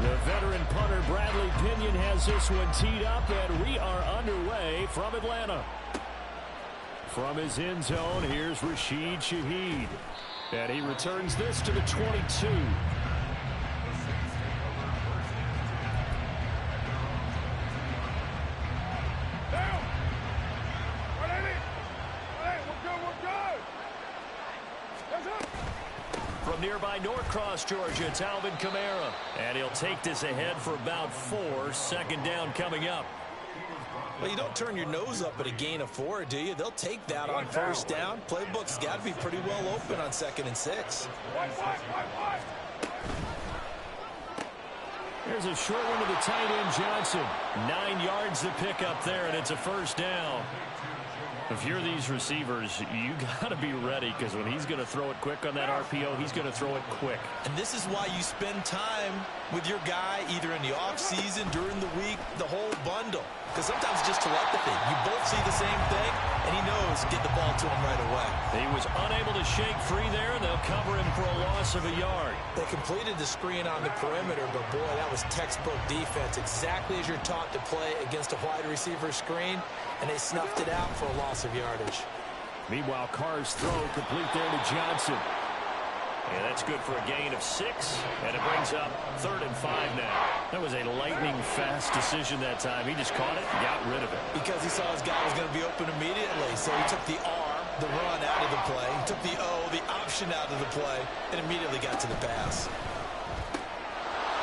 The veteran punter Bradley Pinion has this one teed up, and we are underway from Atlanta. From his end zone, here's Rashid Shaheed. And he returns this to the 22. From nearby Norcross, Georgia, it's Alvin Kamara. And he'll take this ahead for about 4. Second down coming up. Well, you don't turn your nose up at a gain of 4, do you? They'll take that on first down. Playbook's got to be pretty well open on 2nd and 6. Here's a short one to the tight end, Johnson. 9 yards to pick up there, and it's a first down. If you're these receivers, you got to be ready, because when he's going to throw it quick on that RPO, he's going to throw it quick. And this is why you spend time with your guy either in the offseason, during the week, the whole bundle. Because sometimes it's just telepathy. You both see the same thing, and he knows get the ball to him right away. He was unable to shake free there, and they'll cover him for a loss of a yard. They completed the screen on the perimeter, but boy, that was textbook defense. Exactly as you're taught to play against a wide receiver screen, and they snuffed it out for a loss of yardage. Meanwhile, Carr's throw complete there to Johnson. Yeah, that's good for a gain of 6, and it brings up 3rd and 5 now. That was a lightning-fast decision that time. He just caught it and got rid of it. Because he saw his guy was going to be open immediately, so he took the R, the run out of the play. He took the O, the option out of the play, and immediately got to the pass.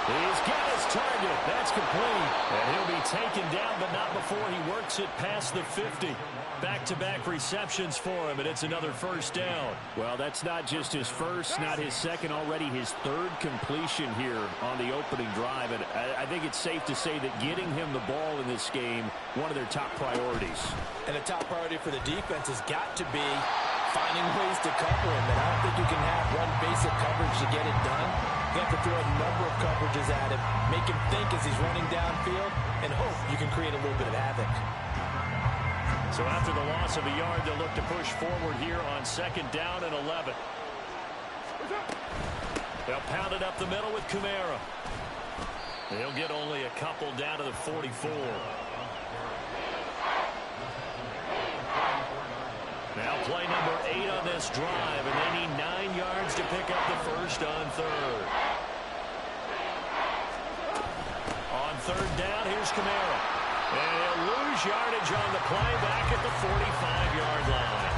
He's got his target. That's complete. And he'll be taken down, but not before he works it past the 50. Back-to-back receptions for him, and it's another first down. Well, that's not just his first, not his second, already his 3rd completion here on the opening drive. And I think it's safe to say that getting him the ball in this game, one of their top priorities. And a top priority for the defense has got to be finding ways to cover him. And I don't think you can have one basic coverage to get it done. You have to throw a number of coverages at him, make him think as he's running downfield, and hope you can create a little bit of havoc. So after the loss of a yard, they'll look to push forward here on 2nd down and 11. They'll pound it up the middle with Kamara. They'll get only a couple down to the 44. Now play number 8 on this drive, and they need 9 yards to pick up the first on 3rd. On 3rd down, here's Kamara. And he'll lose yardage on the play back at the 45-yard line.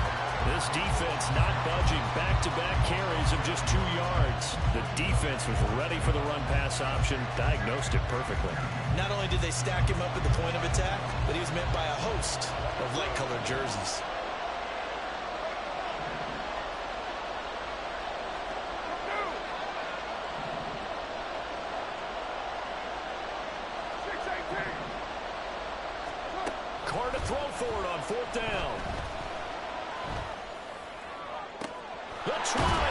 This defense not budging. Back-to-back carries of just 2 yards. The defense was ready for the run-pass option, diagnosed it perfectly. Not only did they stack him up at the point of attack, but he was met by a host of light-colored jerseys. Carr to throw for it on 4th down. The try.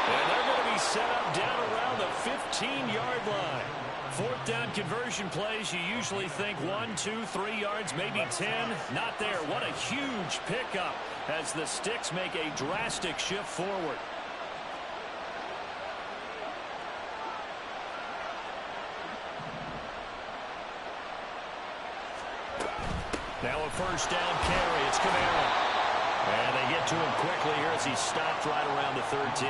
And they're going to be set up down around the 15-yard line. 4th down conversion plays, you usually think 1, 2, 3 yards, maybe 10. Not there. What a huge pickup as the Sticks make a drastic shift forward. Now a first down carry. It's Kamara. And they get to him quickly here as he's stopped right around the 13.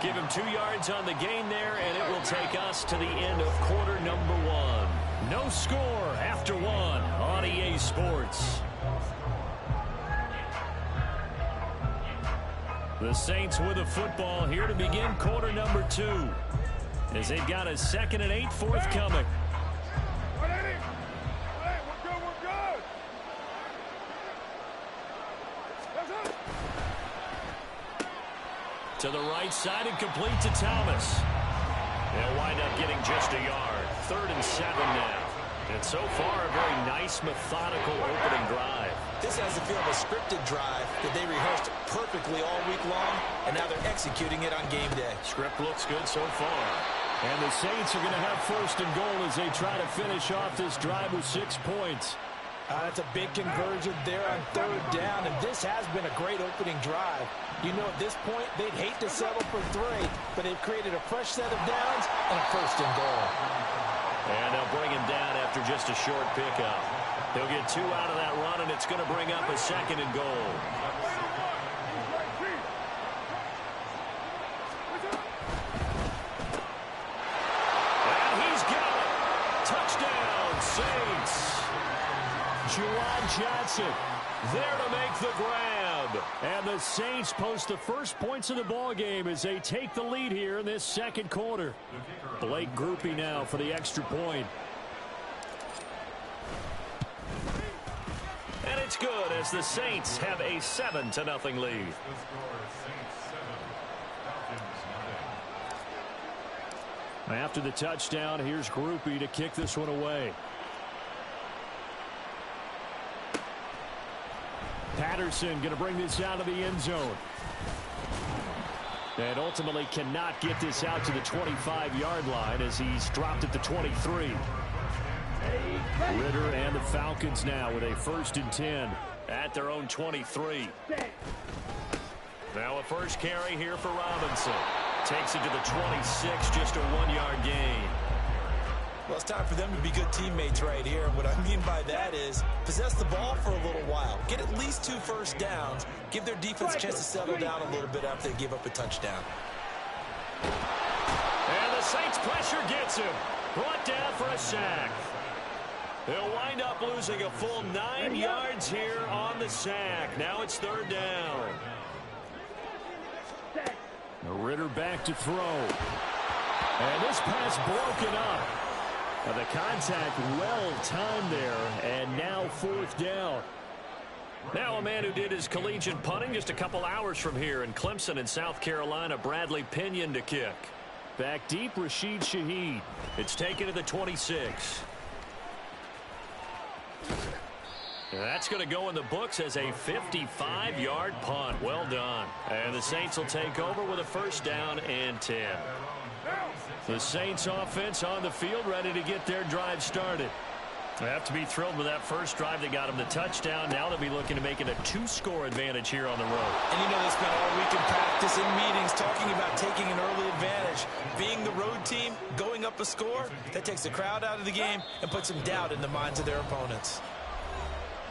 Give him 2 yards on the gain there, and it will take us to the end of quarter number 1. No score after 1 on EA Sports. The Saints with a football here to begin quarter number 2. As they've got a 2nd and 8 forthcoming. To the right side and complete to Thomas. They'll wind up getting just a yard. 3rd and 7 now. And so far, a very nice, methodical opening drive. This has the feel of a scripted drive that they rehearsed perfectly all week long, and now they're executing it on game day. Script looks good so far. And the Saints are going to have first and goal as they try to finish off this drive with 6 points. That's a big conversion there on third down, and this has been a great opening drive. You know, at this point, they'd hate to settle for 3, but they've created a fresh set of downs and a first and goal. And they'll bring him down after just a short pickup. They'll get 2 out of that run, and it's going to bring up a second and goal. And he's got it. Touchdown, Saints. Juwan Johnson there to make the grab. And the Saints post the first points of the ballgame as they take the lead here in this second quarter. Blake Groupie now for the extra point. And it's good as the Saints have a 7-0 lead. After the touchdown, here's Groupie to kick this one away. Patterson going to bring this out of the end zone. And ultimately cannot get this out to the 25-yard line as he's dropped at the 23. Ritter and the Falcons now with a 1st and 10 at their own 23. Now a first carry here for Robinson. Takes it to the 26, just a 1-yard gain. Well, it's time for them to be good teammates right here. And what I mean by that is possess the ball for a little while. Get at least 2 first downs. Give their defense a chance to settle down a little bit after they give up a touchdown. And the Saints pressure gets him. Brought down for a sack. They'll wind up losing a full 9 yards here on the sack. Now it's 3rd down. Ritter back to throw. And this pass broken up. The contact well timed there, and now 4th down. Now a man who did his collegiate punting just a couple hours from here in Clemson in South Carolina, Bradley Pinion to kick. Back deep, Rashid Shaheed. It's taken to the 26. And that's going to go in the books as a 55-yard punt. Well done. And the Saints will take over with a 1st down and 10. The Saints offense on the field ready to get their drive started. They have to be thrilled with that first drive that got them the touchdown. Now they'll be looking to make it a 2-score advantage here on the road. And you know they spent all week in practice, in meetings, talking about taking an early advantage. Being the road team, going up a score, that takes the crowd out of the game and puts some doubt in the minds of their opponents.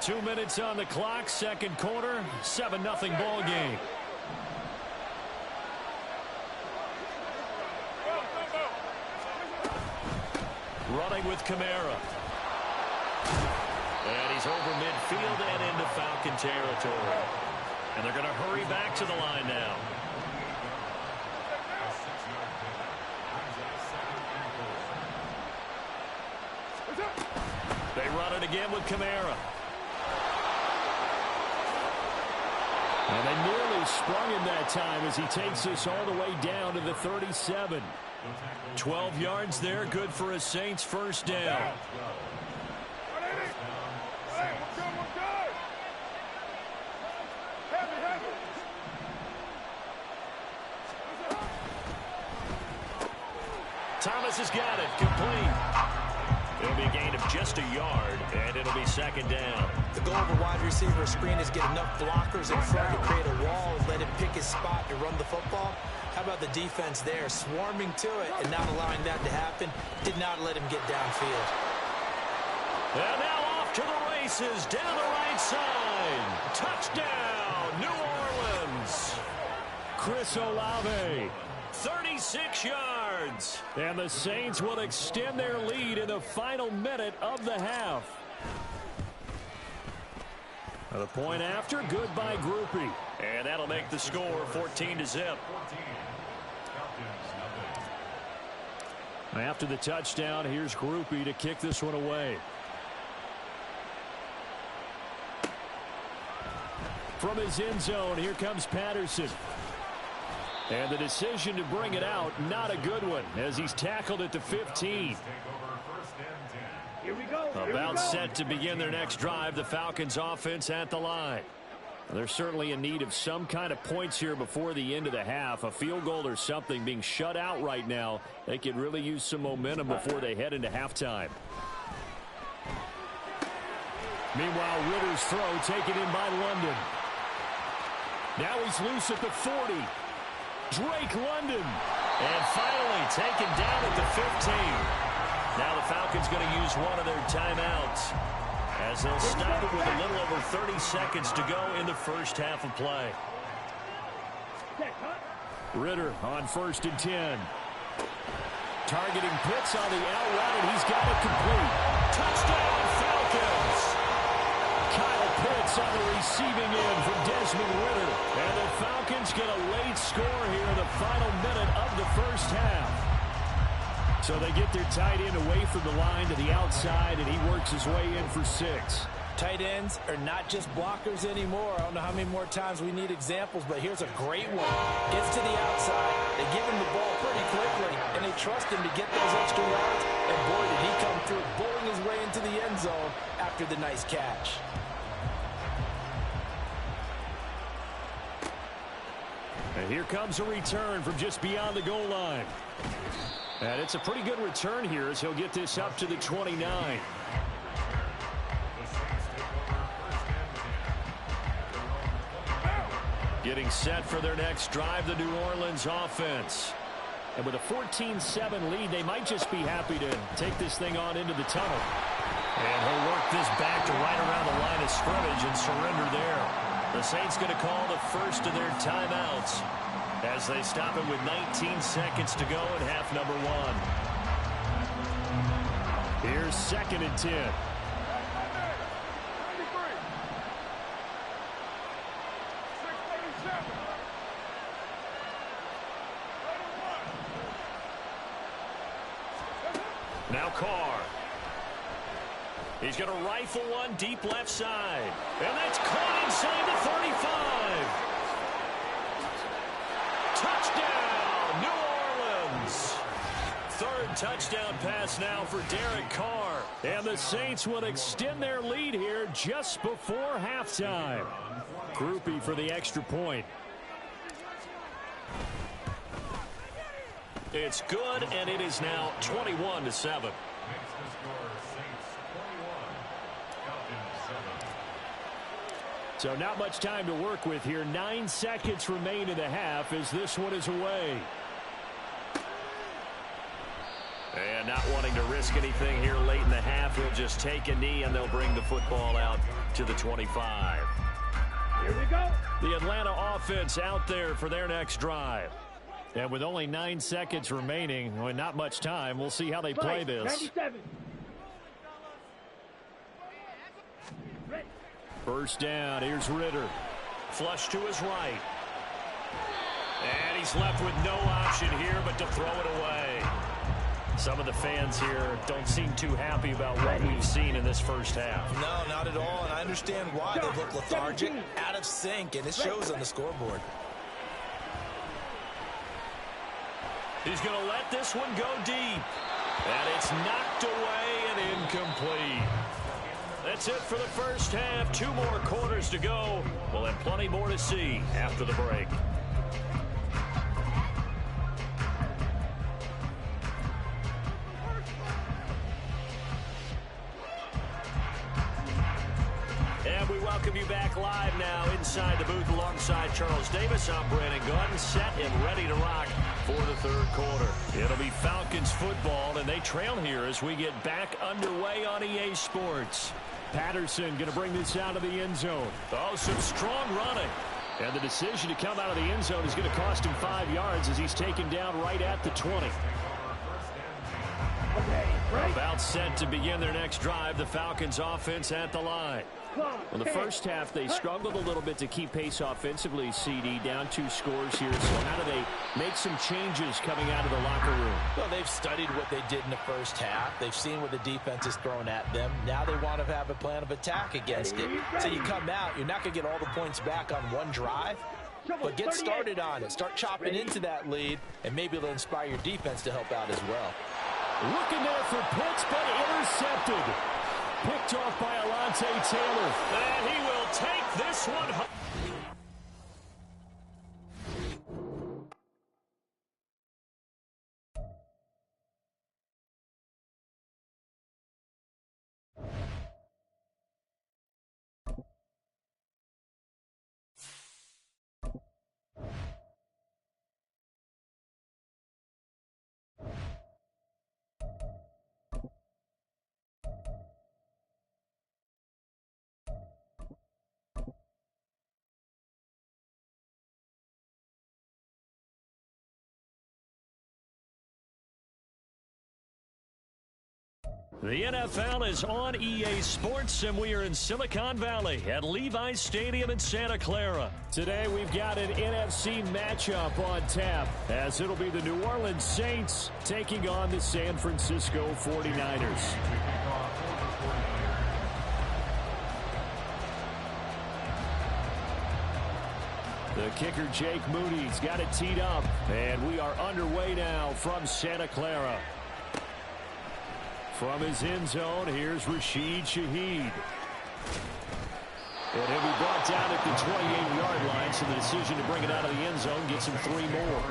2 minutes on the clock, second quarter, 7-0 ball game. Running with Kamara. And he's over midfield and into Falcon territory. And they're going to hurry back to the line now. They run it again with Kamara. And they nearly sprung him that time as he takes this all the way down to the 37. 12 yards there, good for a Saints 1st down. Thomas has got it, complete. It'll be a gain of just a yard, and it'll be 2nd down. The goal of a wide receiver screen is get enough blockers in front to create a wall and let him pick his spot to run the football. How about the defense there, swarming to it and not allowing that to happen? Did not let him get downfield. And now off to the races, down the right side. Touchdown, New Orleans. Chris Olave, 36 yards. And the Saints will extend their lead in the final minute of the half. The point after, good by Groupie. And that'll make the score 14-0. After the touchdown, here's Groupie to kick this one away. From his end zone, here comes Patterson. And the decision to bring it out, not a good one, as he's tackled at the 15. Here we go. About set to begin their next drive, the Falcons offense at the line. They're certainly in need of some kind of points here before the end of the half. A field goal or something. Being shut out right now, they could really use some momentum before they head into halftime. Meanwhile, Ritter's throw taken in by London. Now he's loose at the 40. Drake London. And finally taken down at the 15. Now the Falcons going to use one of their timeouts as they'll stop it with a little over 30 seconds to go in the first half of play. Ritter on 1st and 10. Targeting Pitts on the out route, and he's got it complete. Touchdown, Falcons! Kyle Pitts on the receiving end from Desmond Ritter. And the Falcons get a late score here in the final minute of the first half. So they get their tight end away from the line to the outside, and he works his way in for 6. Tight ends are not just blockers anymore. I don't know how many more times we need examples, but here's a great one. Gets to the outside, they give him the ball pretty quickly, and they trust him to get those extra yards. And boy, did he come through, bowling his way into the end zone after the nice catch. And here comes a return from just beyond the goal line. And it's a pretty good return here as he'll get this up to the 29. Getting set for their next drive, the New Orleans offense. And with a 14-7 lead, they might just be happy to take this thing on into the tunnel. And he'll work this back to right around the line of scrimmage and surrender there. The Saints going to call the first of their timeouts as they stop it with 19 seconds to go in half number 1. Here's 2nd and 10. Now Carr. He's going to rifle one deep left side. And that's caught inside the 35. Touchdown, New Orleans. 3rd touchdown pass now for Derek Carr. And the Saints will extend their lead here just before halftime. Groupie for the extra point. It's good, and it is now 21-7. So not much time to work with here. 9 seconds remain in the half as this one is away. And not wanting to risk anything here late in the half, he'll just take a knee, and they'll bring the football out to the 25. Here we go. The Atlanta offense out there for their next drive. And with only 9 seconds remaining, well, not much time, we'll see how they play this. 97. First down, here's Ritter. Flush to his right. And he's left with no option here but to throw it away. Some of the fans here don't seem too happy about what we've seen in this first half. No, not at all, and I understand why. They look lethargic, out of sync, and it shows on the scoreboard. He's going to let this one go deep. And it's knocked away and incomplete. That's it for the first half. 2 more quarters to go. We'll have plenty more to see after the break. And we welcome you back live now inside the booth alongside Charles Davis. I'm Brandon Gunn, set and ready to rock for the 3rd quarter. It'll be Falcons football, and they trail here as we get back underway on EA Sports. Patterson going to bring this out of the end zone. Oh, some strong running. And the decision to come out of the end zone is going to cost him 5 yards as he's taken down right at the 20. About set to begin their next drive, the Falcons offense at the line. Well, the first half, they struggled a little bit to keep pace offensively, CD, down 2 scores here. So how do they make some changes coming out of the locker room? Well, they've studied what they did in the first half. They've seen what the defense is throwing at them. Now they want to have a plan of attack against it. So you come out, you're not going to get all the points back on one drive, but get started on it. Start chopping into that lead, and maybe it'll inspire your defense to help out as well. Looking there for Pitts, but intercepted. picked off by Alontae Taylor. And he will take this one home. The NFL is on EA Sports, and we are in Silicon Valley at Levi's Stadium in Santa Clara. Today, we've got an NFC matchup on tap, as it'll be the New Orleans Saints taking on the San Francisco 49ers. The kicker, Jake Moody's got it teed up, and we are underway now from Santa Clara. From his end zone, here's Rashid Shaheed. And he'll be brought down at the 28-yard line, so the decision to bring it out of the end zone gets him 3 more.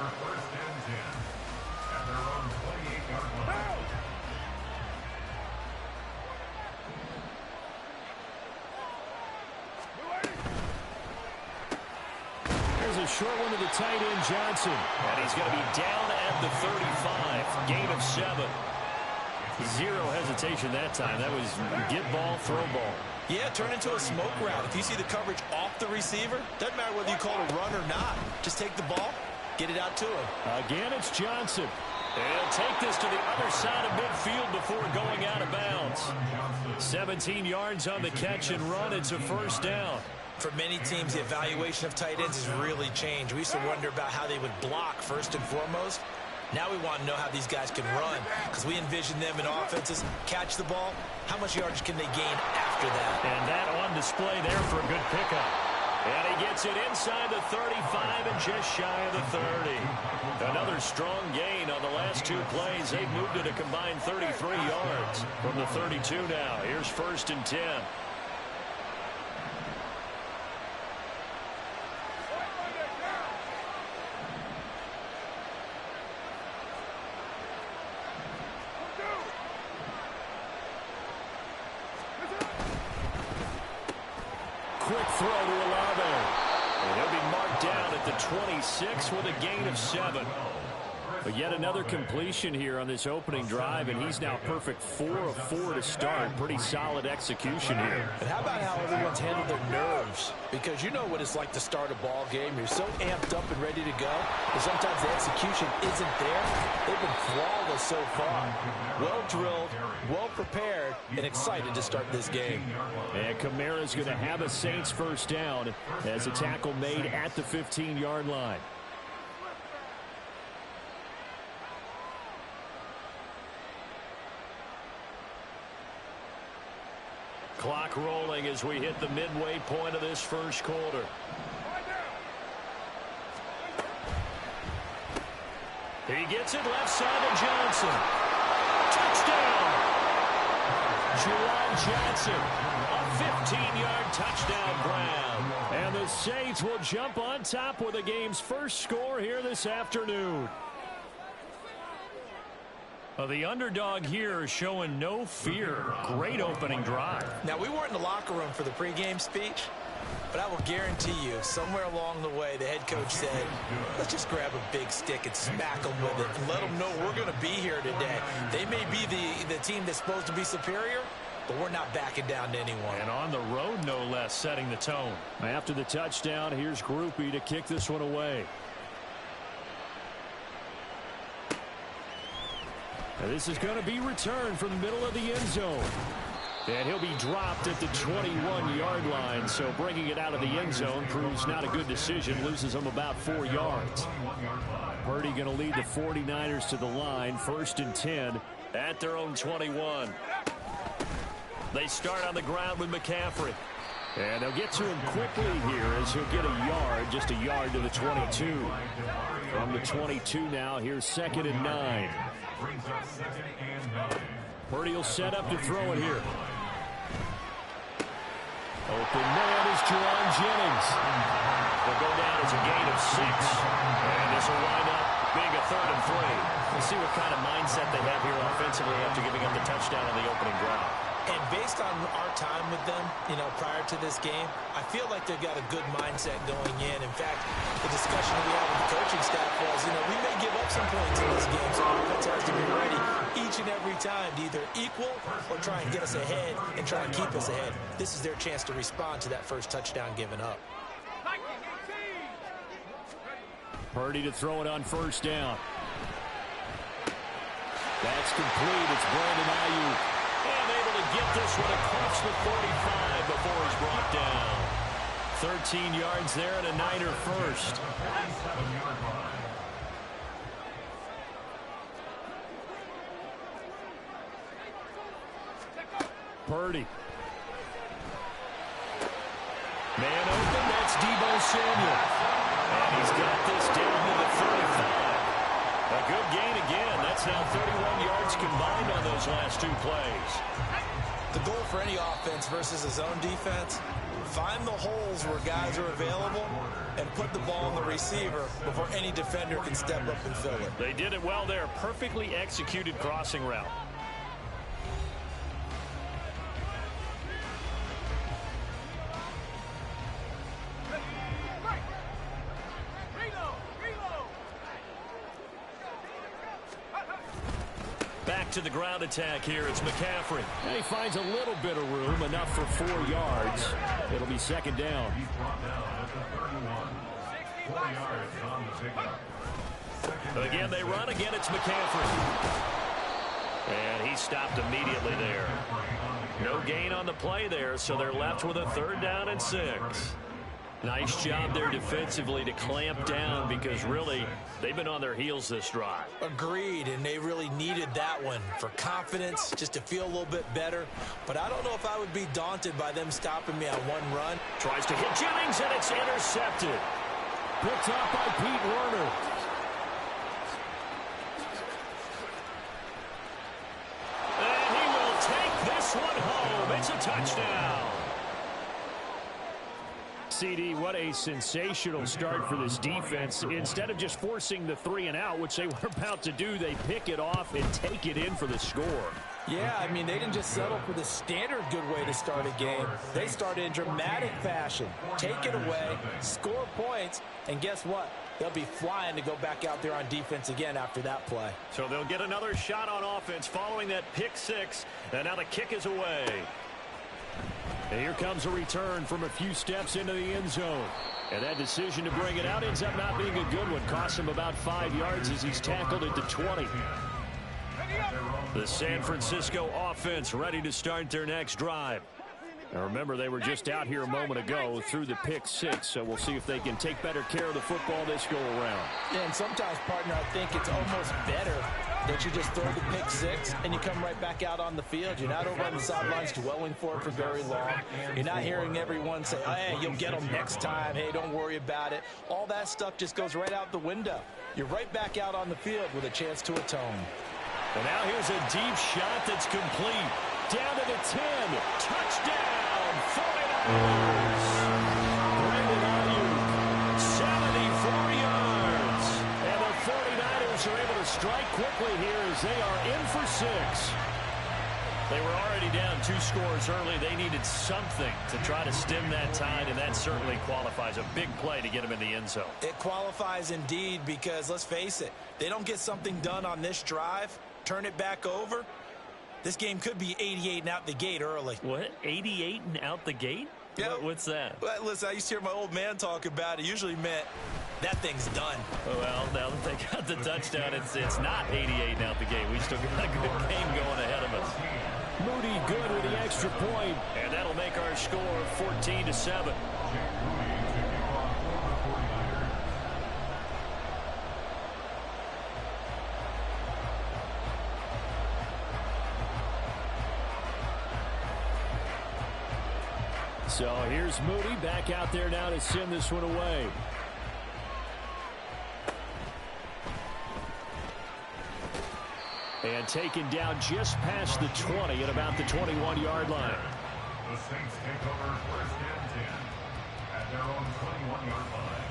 There's a short one to the tight end, Johnson. And he's going to be down at the 35. Gain of 7. Zero hesitation that time. That was get ball, throw ball. Yeah, turn into a smoke route. If you see the coverage off the receiver, doesn't matter whether you call it a run or not. Just take the ball, get it out to him. Again, it's Johnson. And he'll take this to the other side of midfield before going out of bounds. 17 yards on the catch and run. It's a first down. For many teams, the evaluation of tight ends has really changed. We used to wonder about how they would block first and foremost. Now we want to know how these guys can run, because we envision them in offenses catch the ball. How much yardage can they gain after that? And that on display there for a good pickup. And he gets it inside the 35 and just shy of the 30. Another strong gain on the last 2 plays. They've moved it a combined 33 yards from the 32 now. Here's 1st and 10. Quick throw to Olave. And he'll be marked down at the 26 with a gain of 7. But yet another completion here on this opening drive, and he's now perfect 4 of 4 to start. Pretty solid execution here. And how about how everyone's handled their nerves? Because you know what it's like to start a ball game. You're so amped up and ready to go, but sometimes the execution isn't there. They've been flawless so far. Well drilled, well prepared, and excited to start this game. And Kamara's going to have a Saints first down as a tackle made at the 15-yard line. Clock rolling as we hit the midway point of this first quarter. He gets it left side to Johnson. Touchdown! Juwan Johnson, a 15-yard touchdown grab. And the Saints will jump on top with the game's first score here this afternoon. The underdog here is showing no fear. Great opening drive. Now, we weren't in the locker room for the pregame speech, but I will guarantee you, somewhere along the way, the head coach said, let's just grab a big stick and smack them with it and let them know we're going to be here today. They may be the team that's supposed to be superior, but we're not backing down to anyone. And on the road, no less, setting the tone. After the touchdown, here's Groupie to kick this one away. Now this is going to be returned from the middle of the end zone. And he'll be dropped at the 21-yard line, so bringing it out of the end zone proves not a good decision, loses him about 4 yards. Purdy going to lead the 49ers to the line, 1st and 10 at their own 21. They start on the ground with McCaffrey. And they'll get to him quickly here as he'll get a yard, just a yard to the 22. From the 22 now, here's 2nd and 9. Purdy will set up to throw it here. Open man is Jerron Jennings. They'll go down as a gain of 6. And this will wind up being a 3rd and 3. We'll see what kind of mindset they have here offensively after giving up the touchdown on the opening drive. And based on our time with them, prior to this game, I feel like they've got a good mindset going in. In fact, the discussion that we had with the coaching staff was, we may give up some points in this game, so our offense has to be ready each and every time to either equal or try and get us ahead and try and keep us ahead. This is their chance to respond to that first touchdown given up. Purdy to throw it on first down. That's complete. It's Brandon Ayuk. And able to get this one across the 45 before he's brought down. 13 yards there and a Niner first. Purdy. Man open, that's Deebo Samuel. And he's got this down to the 35. A good gain again. That's now 31 yards combined on those last 2 plays. The goal for any offense versus a zone defense, find the holes where guys are available and put the ball on the receiver before any defender can step up and fill it. They did it well there. Perfectly executed crossing route. To the ground attack here. It's McCaffrey. And he finds a little bit of room, enough for 4 yards. It'll be second down. He's brought down at the 31. 4 yards on the pickup. Again, they run. Again, it's McCaffrey. And he stopped immediately there. No gain on the play there, so they're left with a 3rd down and 6. Nice job there defensively to clamp down because really they've been on their heels this drive. Agreed, and they really needed that one for confidence, just to feel a little bit better. But I don't know if I would be daunted by them stopping me on one run. Tries to hit Jennings, and it's intercepted. Picked up by Pete Werner. And he will take this one home. It's a touchdown. CD, what a sensational start for this defense. Instead of just forcing the 3 and out, which they were about to do, they pick it off and take it in for the score. Yeah, I mean, they didn't just settle for the standard good way to start a game. They started in dramatic fashion. Take it away, score points, and guess what? They'll be flying to go back out there on defense again after that play. So they'll get another shot on offense following that pick 6, and now the kick is away. And here comes a return from a few steps into the end zone. And that decision to bring it out ends up not being a good one. Costs him about 5 yards as he's tackled at the 20. The San Francisco offense ready to start their next drive. Now remember, they were just out here a moment ago through the pick 6, so we'll see if they can take better care of the football this go around. Yeah, and sometimes, partner, I think it's almost better that you just throw the pick 6 and you come right back out on the field. You're not over on the sidelines dwelling for it for very long. You're not hearing everyone say, hey, you'll get them next time. Hey, don't worry about it. All that stuff just goes right out the window. You're right back out on the field with a chance to atone. And now here's a deep shot that's complete. Down to the 10. Touchdown, 49ers. Brandon Ayuk, 74 yards. And the 49ers are able to strike quickly here as they are in for 6. They were already down 2 scores early. They needed something to try to stem that tide, and that certainly qualifies. A big play to get them in the end zone. It qualifies indeed because, let's face it, they don't get something done on this drive, turn it back over, this game could be 88 and out the gate early. What? 88 and out the gate? Yeah. What's that? Well, listen, I used to hear my old man talk about it. Usually meant that thing's done. Well, now that they got the touchdown, it's not 88 and out the gate. We still got a good game going ahead of us. Moody good with the extra point. And that'll make our score 14-7. So here's Moody back out there now to send this one away. And taken down just past the 20 at about the 21-yard line. The Saints take over first and 10 at their own 21-yard line.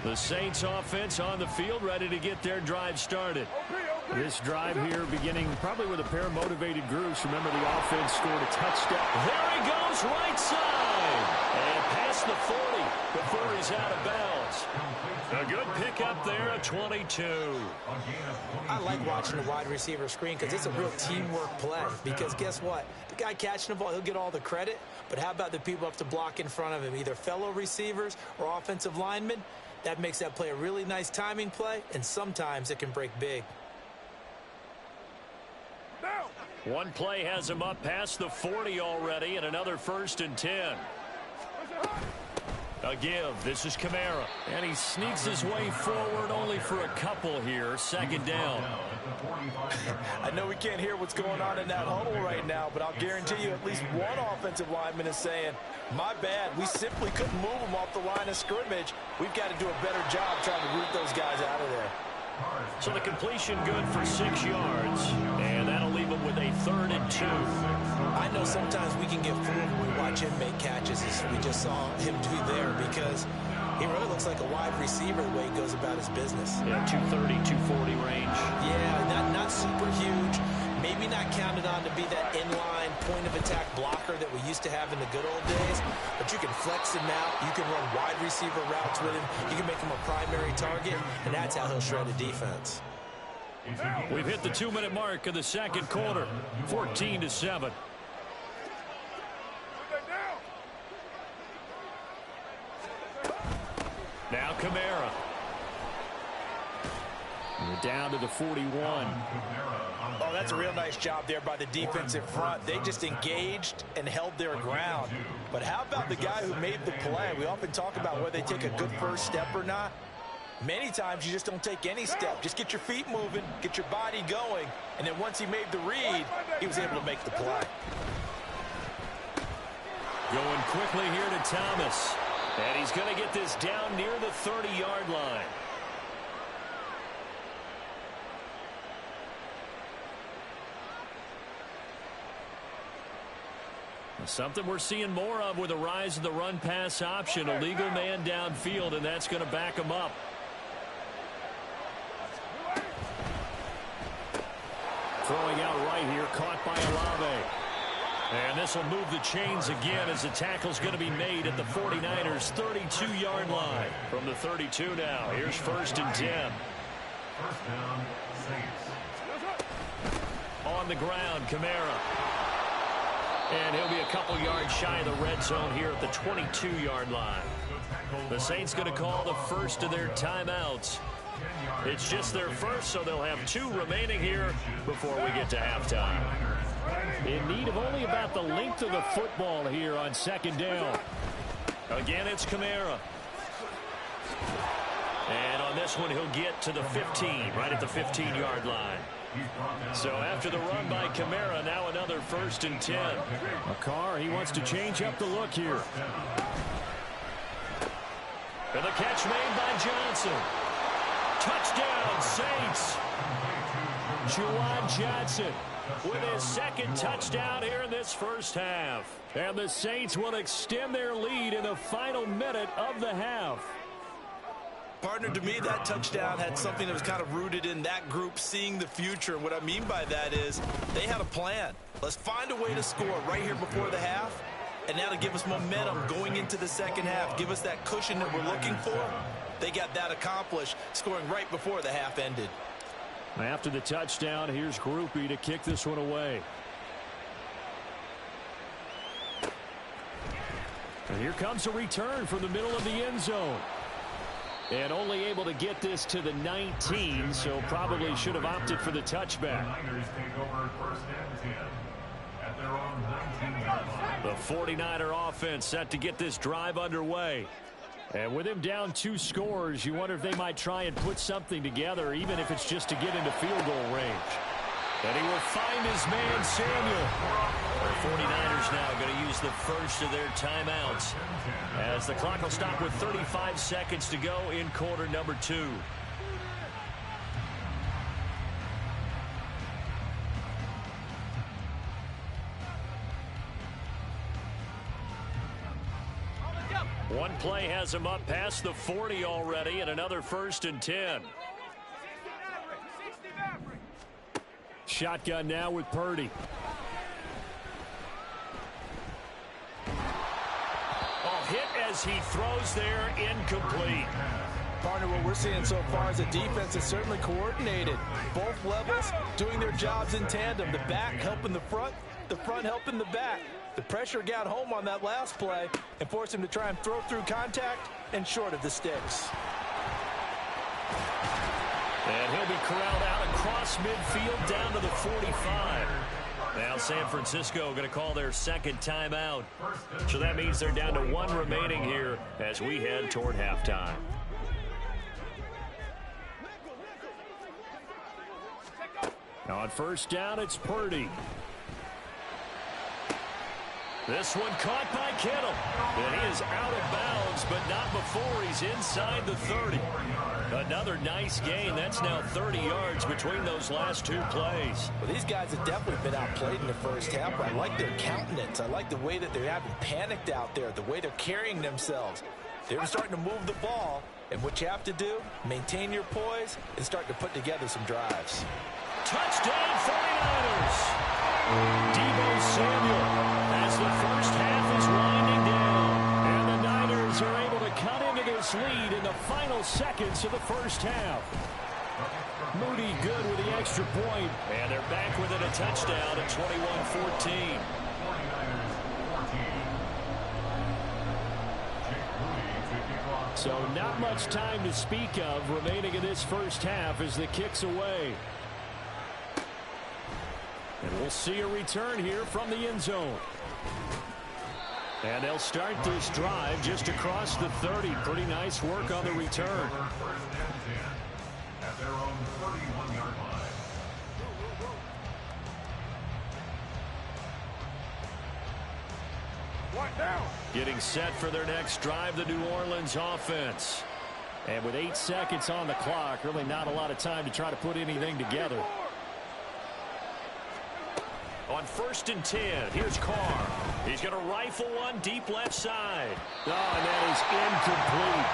The Saints offense on the field, ready to get their drive started. This drive here beginning probably with a pair of motivated groups. Remember, the offense scored a touchdown. There he goes, right side. And past the 40 before he's out of bounds. A good pickup there at 22. I like watching the wide receiver screen because it's a real teamwork play. Because guess what? The guy catching the ball, he'll get all the credit. But how about the people have to block in front of him, either fellow receivers or offensive linemen? That makes that play a really nice timing play, and sometimes it can break big. One play has him up past the 40 already, and another 1st and 10. A give. This is Kamara. And he sneaks his way forward only for a couple here. 2nd down. I know we can't hear what's going on in that huddle right now, but I'll guarantee you at least one offensive lineman is saying, my bad, we simply couldn't move them off the line of scrimmage. We've got to do a better job trying to root those guys out of there. So the completion good for 6 yards, and that'll leave him with a 3rd and 2. I know sometimes we can get fooled when we watch him make catches, as we just saw him do there, because he really looks like a wide receiver the way he goes about his business. Yeah, 230, 240 range. Yeah, not super huge. Maybe not counted on to be that inline point-of-attack blocker that we used to have in the good old days, but you can flex him out. You can run wide receiver routes with him. You can make him a primary target, and that's how he'll shred a defense. We've hit the 2-minute mark of the 2nd quarter, 14-7. Now Kamara. We're down to the 41. Oh, that's a real nice job there by the defensive front. They just engaged and held their ground. But how about the guy who made the play? We often talk about whether they take a good first step or not. Many times you just don't take any step. Just get your feet moving, get your body going, and then once he made the read, he was able to make the play. Going quickly here to Thomas. And he's going to get this down near the 30-yard line. Something we're seeing more of with the rise of the run-pass option. A legal man downfield, and that's going to back him up. Throwing out right here, caught by Olave. And this will move the chains again as the tackle's going to be made at the 49ers' 32-yard line. From the 32 now, here's 1st and 10. First down, Saints. On the ground, Kamara. And he'll be a couple yards shy of the red zone here at the 22-yard line. The Saints going to call the first of their timeouts. It's just their first, so they'll have 2 remaining here before we get to halftime. In need of only about the length of the football here on 2nd down. Again, it's Kamara. And on this one, he'll get to the 15, right at the 15-yard line. So after the run by Kamara, now another 1st and 10. McCarr, he wants to change up the look here. And the catch made by Johnson. Touchdown, Saints. Juwan Johnson with his 2nd touchdown here in this first half. And the Saints will extend their lead in the final minute of the half. Partner, to me, that touchdown had something that was kind of rooted in that group seeing the future. What I mean by that is they had a plan. Let's find a way to score right here before the half, and that'll give us momentum going into the 2nd half, give us that cushion that we're looking for. They got that accomplished, scoring right before the half ended. After the touchdown, here's Groupie to kick this one away. And here comes a return from the middle of the end zone. And only able to get this to the 19, so probably should have opted for the touchback. The 49er offense set to get this drive underway. And with him down 2 scores, you wonder if they might try and put something together, even if it's just to get into field goal range. And he will find his man, Samuel. The 49ers now going to use the first of their timeouts as the clock will stop with 35 seconds to go in quarter number 2. One play has him up past the 40 already, and another 1st and 10. Shotgun now with Purdy. Oh, hit as he throws there, incomplete. Partner, what we're seeing so far is the defense is certainly coordinated. Both levels doing their jobs in tandem. The back helping the front helping the back. The pressure got home on that last play and forced him to try and throw through contact and short of the sticks. And he'll be corralled out across midfield down to the 45. Now San Francisco going to call their second timeout. So that means they're down to 1 remaining here as we head toward halftime. On 1st down, it's Purdy. This one caught by Kittle. And he is out of bounds, but not before he's inside the 30. Another nice gain. That's now 30 yards between those last 2 plays. Well, these guys have definitely been outplayed in the first half. I like their countenance. I like the way that they haven't panicked out there, the way they're carrying themselves. They're starting to move the ball, and what you have to do, maintain your poise and start to put together some drives. Touchdown 49ers. Deebo Samuel as the first half is winding down. And the Niners are able to cut into this lead in the final seconds of the first half. Moody good with the extra point. And they're back within a touchdown at 21-14. So not much time to speak of remaining in this first half as the kick's away. And we'll see a return here from the end zone. And they'll start this drive just across the 30. Pretty nice work on the return. At their own 31-yard line. One down. Getting set for their next drive, the New Orleans offense. And with 8 seconds on the clock, really not a lot of time to try to put anything together. On 1st and 10, here's Carr. He's going to rifle one deep left side. Oh, and that is incomplete.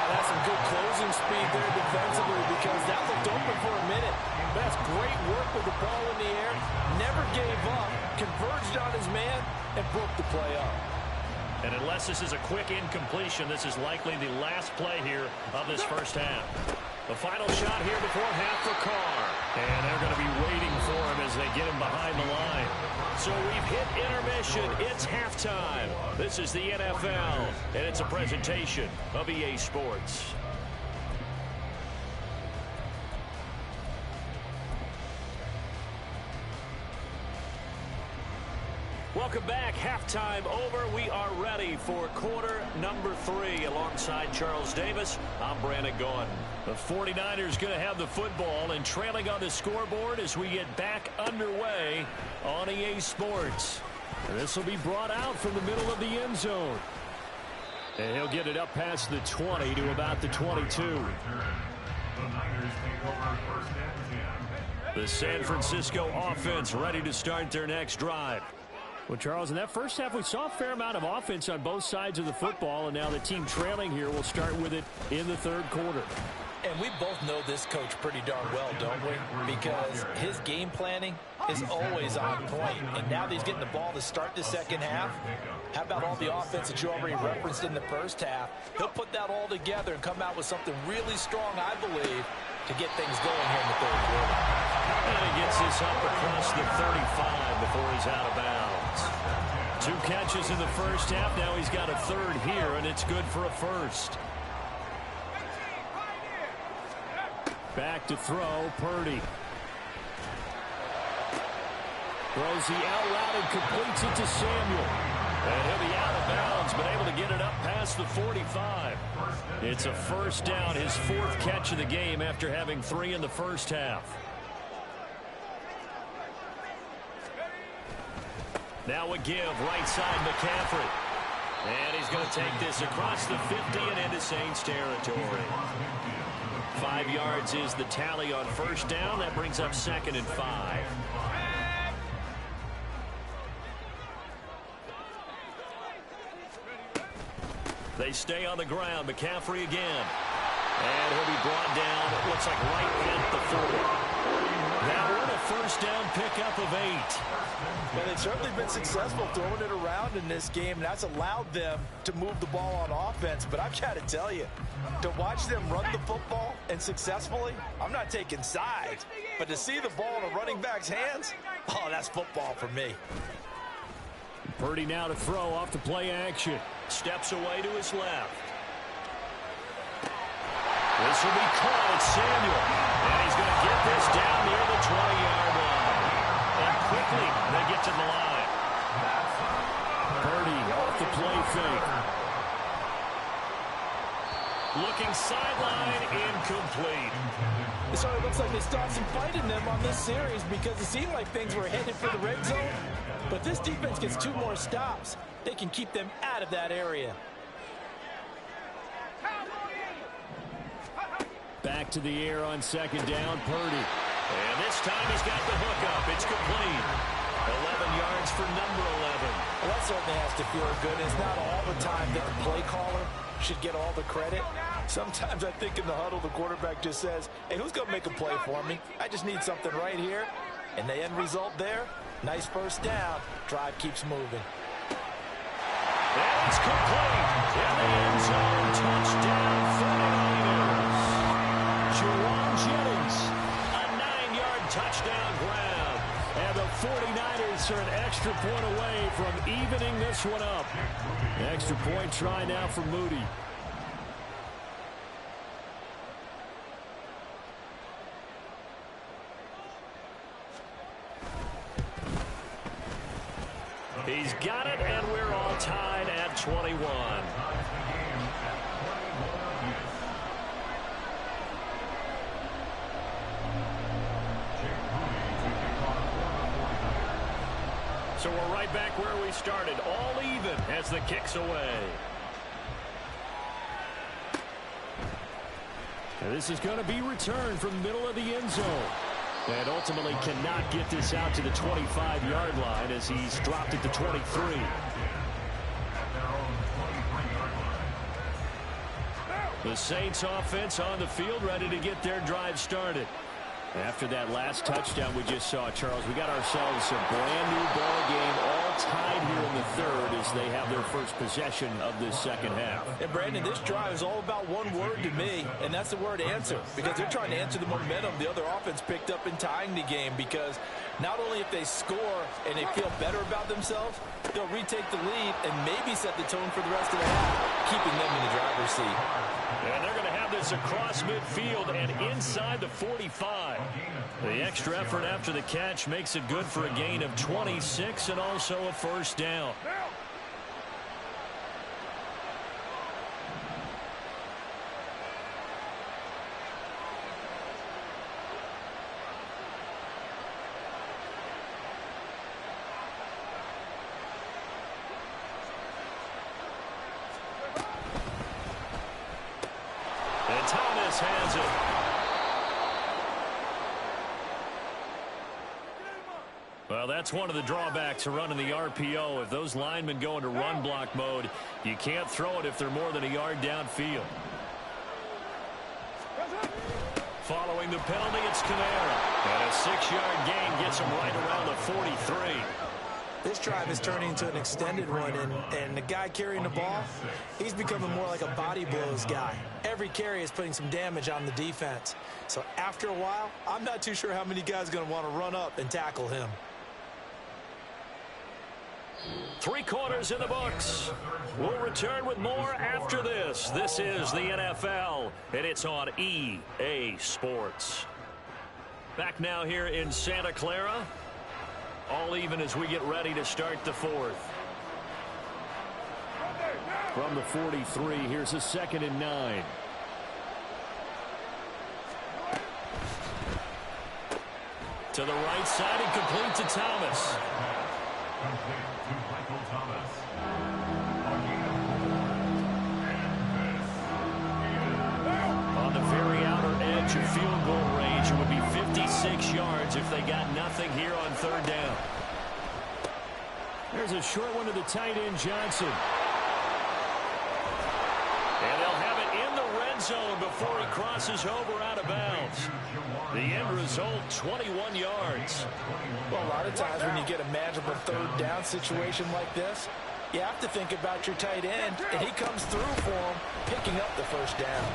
That's some good closing speed there defensively because that looked open for a minute. But that's great work with the ball in the air. Never gave up, converged on his man, and broke the play up. And unless this is a quick incompletion, this is likely the last play here of this first half. The final shot here before half for Carr. And they're going to be waiting for him as they get him behind the line. So we've hit intermission. It's halftime. This is the NFL, and it's a presentation of EA Sports. Welcome back. Halftime over. We are ready for quarter number 3. Alongside Charles Davis, I'm Brandon Gordon. The 49ers going to have the football and trailing on the scoreboard as we get back underway on EA Sports. And this will be brought out from the middle of the end zone. And he'll get it up past the 20 to about the 22. The Niners take over 1st and 10. The San Francisco offense ready to start their next drive. Well, Charles, in that first half, we saw a fair amount of offense on both sides of the football, and now the team trailing here will start with it in the 3rd quarter. And we both know this coach pretty darn well, don't we? Because his game planning is always on point. And now that he's getting the ball to start the second half, how about all the offense that you already referenced in the first half? He'll put that all together and come out with something really strong, I believe, to get things going here in the 3rd quarter. And he gets this up across the 35 before he's out of bounds. 2 catches in the first half. Now he's got a 3rd here, and it's good for a 1st. Back to throw, Purdy. Throws the out route and completes it to Samuel. And he'll be out of bounds, but able to get it up past the 45. It's a 1st down, his 4th catch of the game after having 3 in the first half. Now a give, right side McCaffrey. And he's going to take this across the 50 and into Saints territory. 5 yards is the tally on 1st down. That brings up 2nd and 5. They stay on the ground. McCaffrey again. And he'll be brought down, it looks like right at the 40. That one a first down pickup of 8. Well, they've certainly been successful throwing it around in this game, and that's allowed them to move the ball on offense. But I've got to tell you, to watch them run the football and successfully, I'm not taking sides. But to see the ball in a running back's hands, oh, that's football for me. Purdy now to throw off the play action. Steps away to his left. This will be caught at Samuel. And he's going to get this down near the 20-yard line. And quickly, they get to the line. Purdy off the play fake. Looking sideline, incomplete. So it looks like they started some fight in them on this series because it seemed like things were headed for the red zone. But this defense gets 2 more stops. They can keep them out of that area. Back to the air on second down, Purdy. And this time he's got the hook up. It's complete. 11 yards for number 11. Well, that certainly has to feel good. It's not all the time that the play caller should get all the credit. Sometimes I think in the huddle, the quarterback just says, hey, who's going to make a play for me? I just need something right here. And the end result there, nice first down. Drive keeps moving. And it's complete. In the end zone, touchdown, 49ers. Jerome Jennings, a 9-yard touchdown grab. And the 49ers are an extra point away from evening this one up. Extra point try now for Moody. He's got it, and we're all tied at 21. So we're right back where we started, all even as the kick's away. And this is going to be returned from the middle of the end zone. And ultimately cannot get this out to the 25-yard line as he's dropped it to 23. The Saints offense on the field ready to get their drive started. After that last touchdown we just saw, Charles, we got ourselves a brand new ball game, all tied here in the third as they have their first possession of this second half. And Brandon, this drive is all about one word to me, and that's the word answer, because they're trying to answer the momentum the other offense picked up in tying the game, because not only if they score and they feel better about themselves, they'll retake the lead and maybe set the tone for the rest of the half, keeping them in the driver's seat. And they're going to have this across midfield and inside the 45. The extra effort after the catch makes it good for a gain of 26 and also a first down. And Thomas has it. Well, that's one of the drawbacks of running the RPO. If those linemen go into run block mode, you can't throw it if they're more than a yard downfield. Following the penalty, it's Kamara. And a 6-yard gain gets him right around the 43. This drive is turning into an extended one, and the guy carrying the ball, he's becoming more like a body blows guy. Every carry is putting some damage on the defense. So after a while, I'm not too sure how many guys are going to want to run up and tackle him. 3 quarters in the books. We'll return with more after this. This is the NFL, and it's on EA Sports. Back now here in Santa Clara. All even as we get ready to start the fourth. From the 43, here's a 2nd and 9. To the right side and complete to Thomas. Complete to Michael Thomas. On the very outer edge of field goal range, it would be 56 yards if they got nothing here on 3rd down. There's a short one to the tight end, Johnson. zone before he crosses over out of bounds. The end result, 21 yards. Well, a lot of times when you get a manageable third down situation like this, you have to think about your tight end, and he comes through for him, picking up the first down.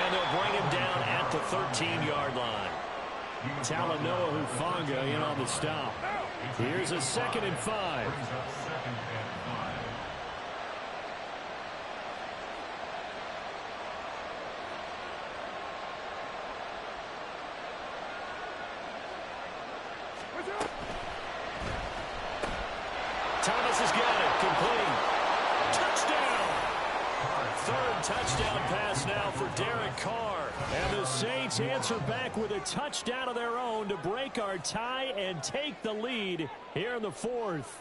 And they'll bring him down at the 13-yard line. Talanoa Hufanga in on the stop. Here's a 2nd and 5. Thomas has got it. Complete. Touchdown. Third touchdown pass now for Derek Carr. And the Saints answer back with a touchdown of their own to break our tie and take the lead here in the 4th.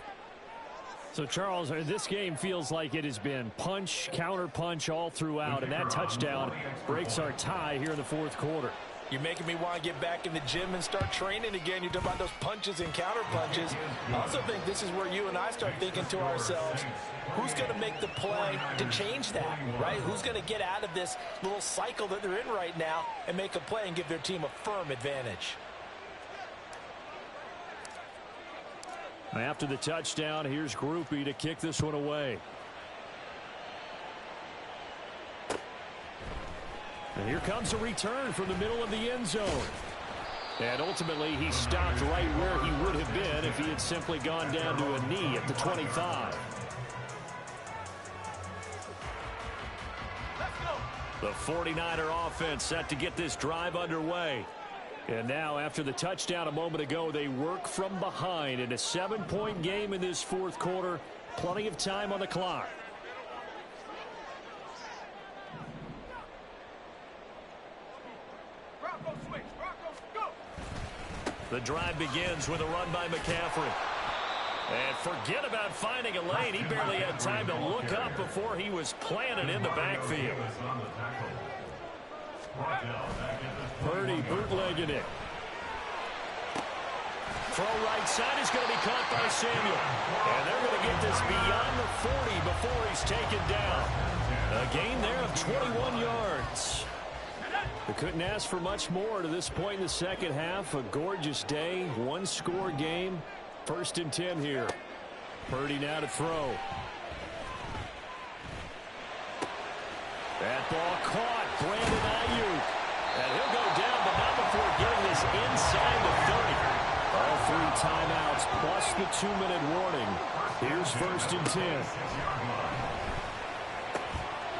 So, Charles, this game feels like it has been punch, counter-punch all throughout, and that touchdown breaks our tie here in the 4th quarter. You're making me want to get back in the gym and start training again. You're talking about those punches and counter punches. I also think this is where you and I start thinking to ourselves, who's going to make the play to change that, right? Who's going to get out of this little cycle that they're in right now and make a play and give their team a firm advantage? After the touchdown, here's Groupie to kick this one away. And here comes a return from the middle of the end zone. And ultimately, he stopped right where he would have been if he had simply gone down to a knee at the 25. The 49er offense set to get this drive underway. And now, after the touchdown a moment ago, they work from behind in a 7-point game in this 4th quarter. Plenty of time on the clock. The drive begins with a run by McCaffrey. And forget about finding a lane. He barely had time to look up before he was planted in the backfield. Purdy bootlegging it. Throw right side is going to be caught by Samuel. And they're going to get this beyond the 40 before he's taken down. A gain there of 21 yards. They couldn't ask for much more to this point in the second half. A gorgeous day, one-score game. 1st and 10 here. Purdy now to throw. That ball caught. Brandon Ayuk. And he'll go down, but not before getting this inside the 30. All 3 timeouts plus the 2-minute warning. Here's 1st and 10.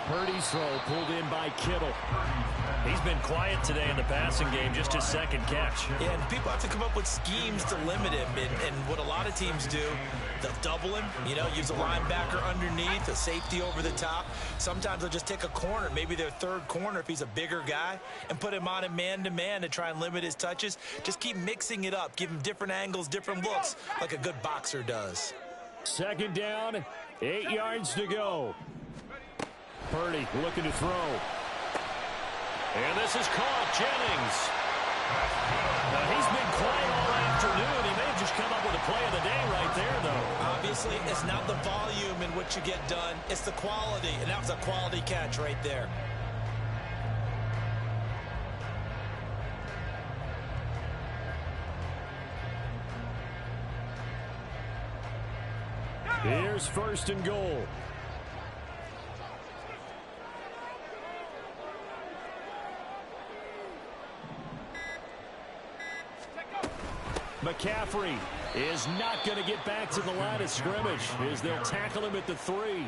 Purdy's throw pulled in by Kittle. He's been quiet today in the passing game, just his 2nd catch. Yeah, and people have to come up with schemes to limit him. And what a lot of teams do, they'll double him, use a linebacker underneath, a safety over the top. Sometimes they'll just take a corner, maybe their 3rd corner if he's a bigger guy, and put him on a man-to-man to try and limit his touches. Just keep mixing it up. Give him different angles, different looks, like a good boxer does. 2nd down, 8 yards to go. Purdy looking to throw. And this is caught. Jennings. Now, he's been quiet all afternoon. He may have just come up with a play of the day right there, though. Obviously, it's not the volume in which you get done. It's the quality, and that was a quality catch right there. Here's 1st and goal. McCaffrey is not going to get back to the line of scrimmage as they'll tackle him at the 3.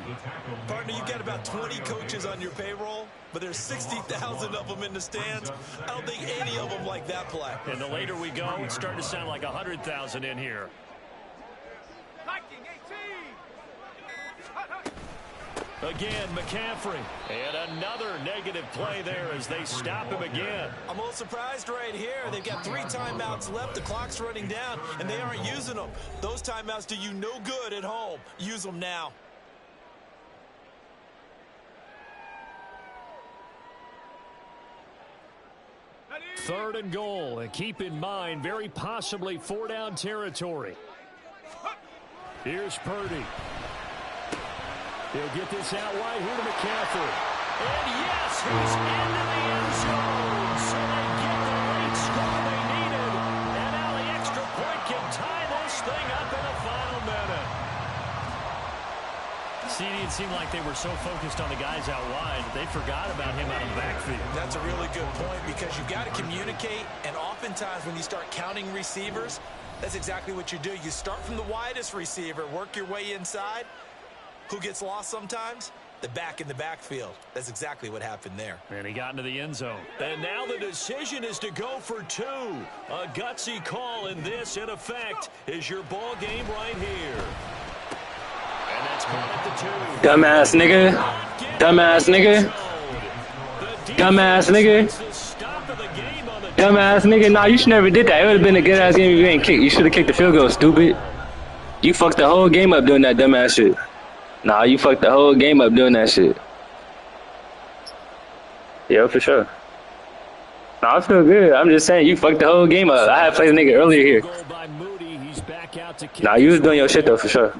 Partner, you've got about 20 coaches on your payroll, but there's 60,000 of them in the stands. I don't think any of them like that play. And the later we go, it's starting to sound like 100,000 in here. Again, McCaffrey. And another negative play there as they stop him again. I'm a little surprised right here. They've got 3 timeouts left. The clock's running down, and they aren't using them. Those timeouts do you no good at home. Use them now. Third and goal. And keep in mind, very possibly 4-down territory. Here's Purdy. He'll get this out wide here to McCaffrey. And yes, he's into the end zone. So they get the late score they needed. And now the extra point can tie this thing up in the final minute. See, it seemed like they were so focused on the guys out wide, they forgot about him out of the backfield. That's a really good point because you've got to communicate, and oftentimes when you start counting receivers, that's exactly what you do. You start from the widest receiver, work your way inside. Who gets lost sometimes? The back in the backfield. That's exactly what happened there. And he got into the end zone. And now the decision is to go for two. A gutsy call, and this, in effect, is your ball game right here. And that's caught at the 2. Dumbass nigga. Dumbass nigga. Dumbass nigga. Dumbass nigga. Nah, you should never did that. It would have been a good ass game if you ain't kicked. You should have kicked the field goal, stupid. You fucked the whole game up doing that dumbass shit. Nah, you fucked the whole game up doing that shit. Yeah, for sure. Nah, I feel good. I'm just saying, you fucked the whole game up. I had played a nigga earlier here. Nah, you was doing your shit though, for sure.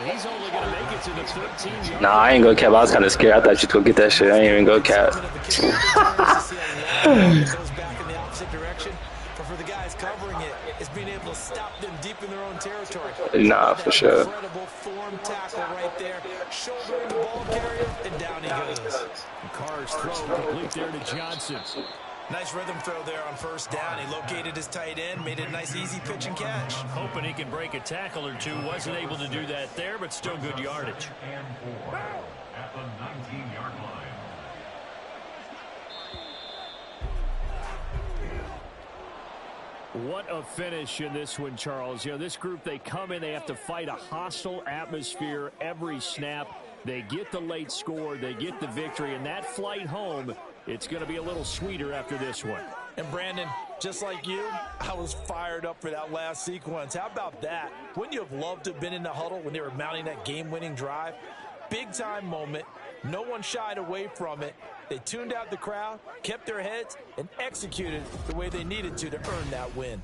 He's only going to make it to the 13-yard. Nah, I ain't gonna cap. I was kind of scared. I thought you was gonna get that shit. I ain't even gonna cap. But for the guys covering it, it's being able to stop them deep in their own territory. Nah, for sure. Incredible form tackle right there, shouldering the ball carrier, and down he goes. Carr's throw complete there to Johnson. Nice rhythm throw there on first down. He located his tight end, made it a nice easy pitch and catch. Hoping he can break a tackle or two. Wasn't able to do that there, but still good yardage. And 4 at the 19-yard line. What a finish in this one, Charles. You know, this group, they come in, they have to fight a hostile atmosphere every snap. They get the late score, they get the victory, and that flight home, it's going to be a little sweeter after this one. And Brandon, just like you, I was fired up for that last sequence. How about that? Wouldn't you have loved to have been in the huddle when they were mounting that game-winning drive? Big-time moment. No one shied away from it. They tuned out the crowd, kept their heads, and executed the way they needed to earn that win.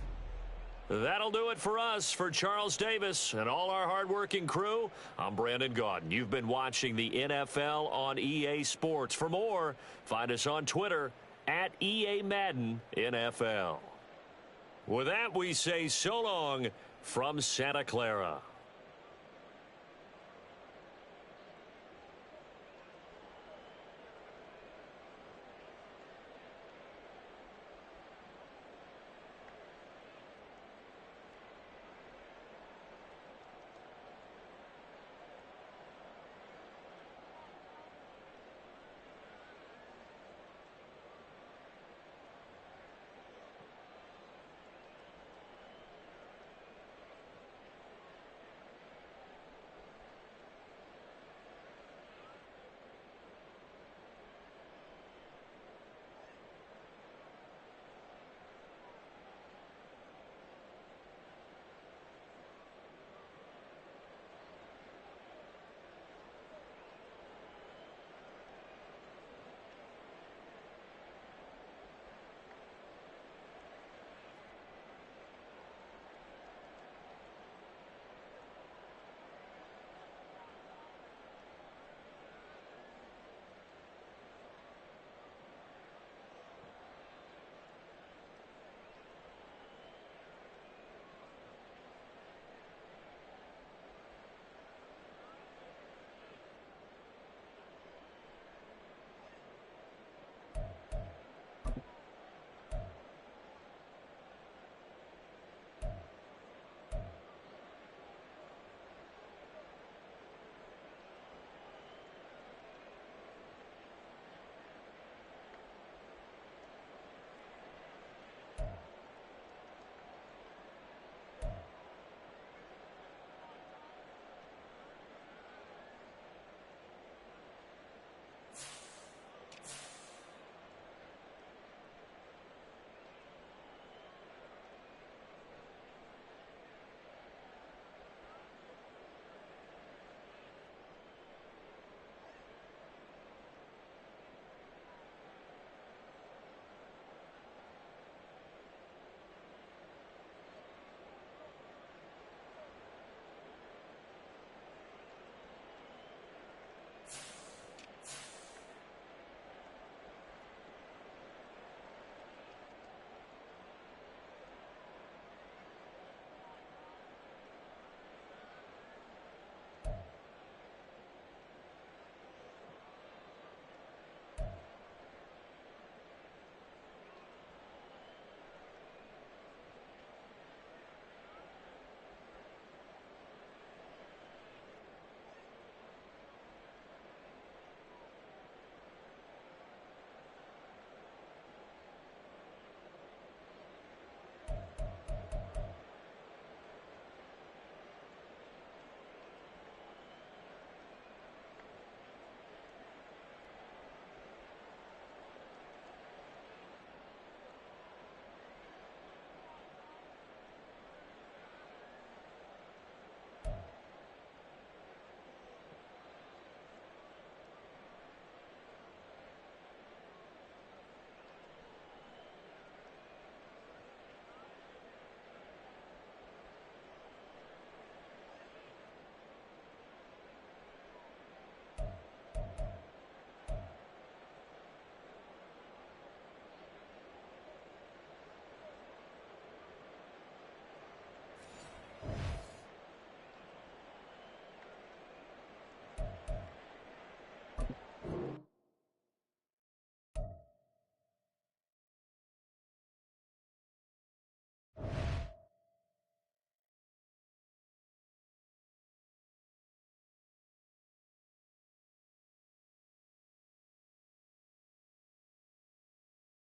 That'll do it for us. For Charles Davis and all our hardworking crew, I'm Brandon Gaudin. You've been watching the NFL on EA Sports. For more, find us on Twitter at EA Madden NFL. With that, we say so long from Santa Clara.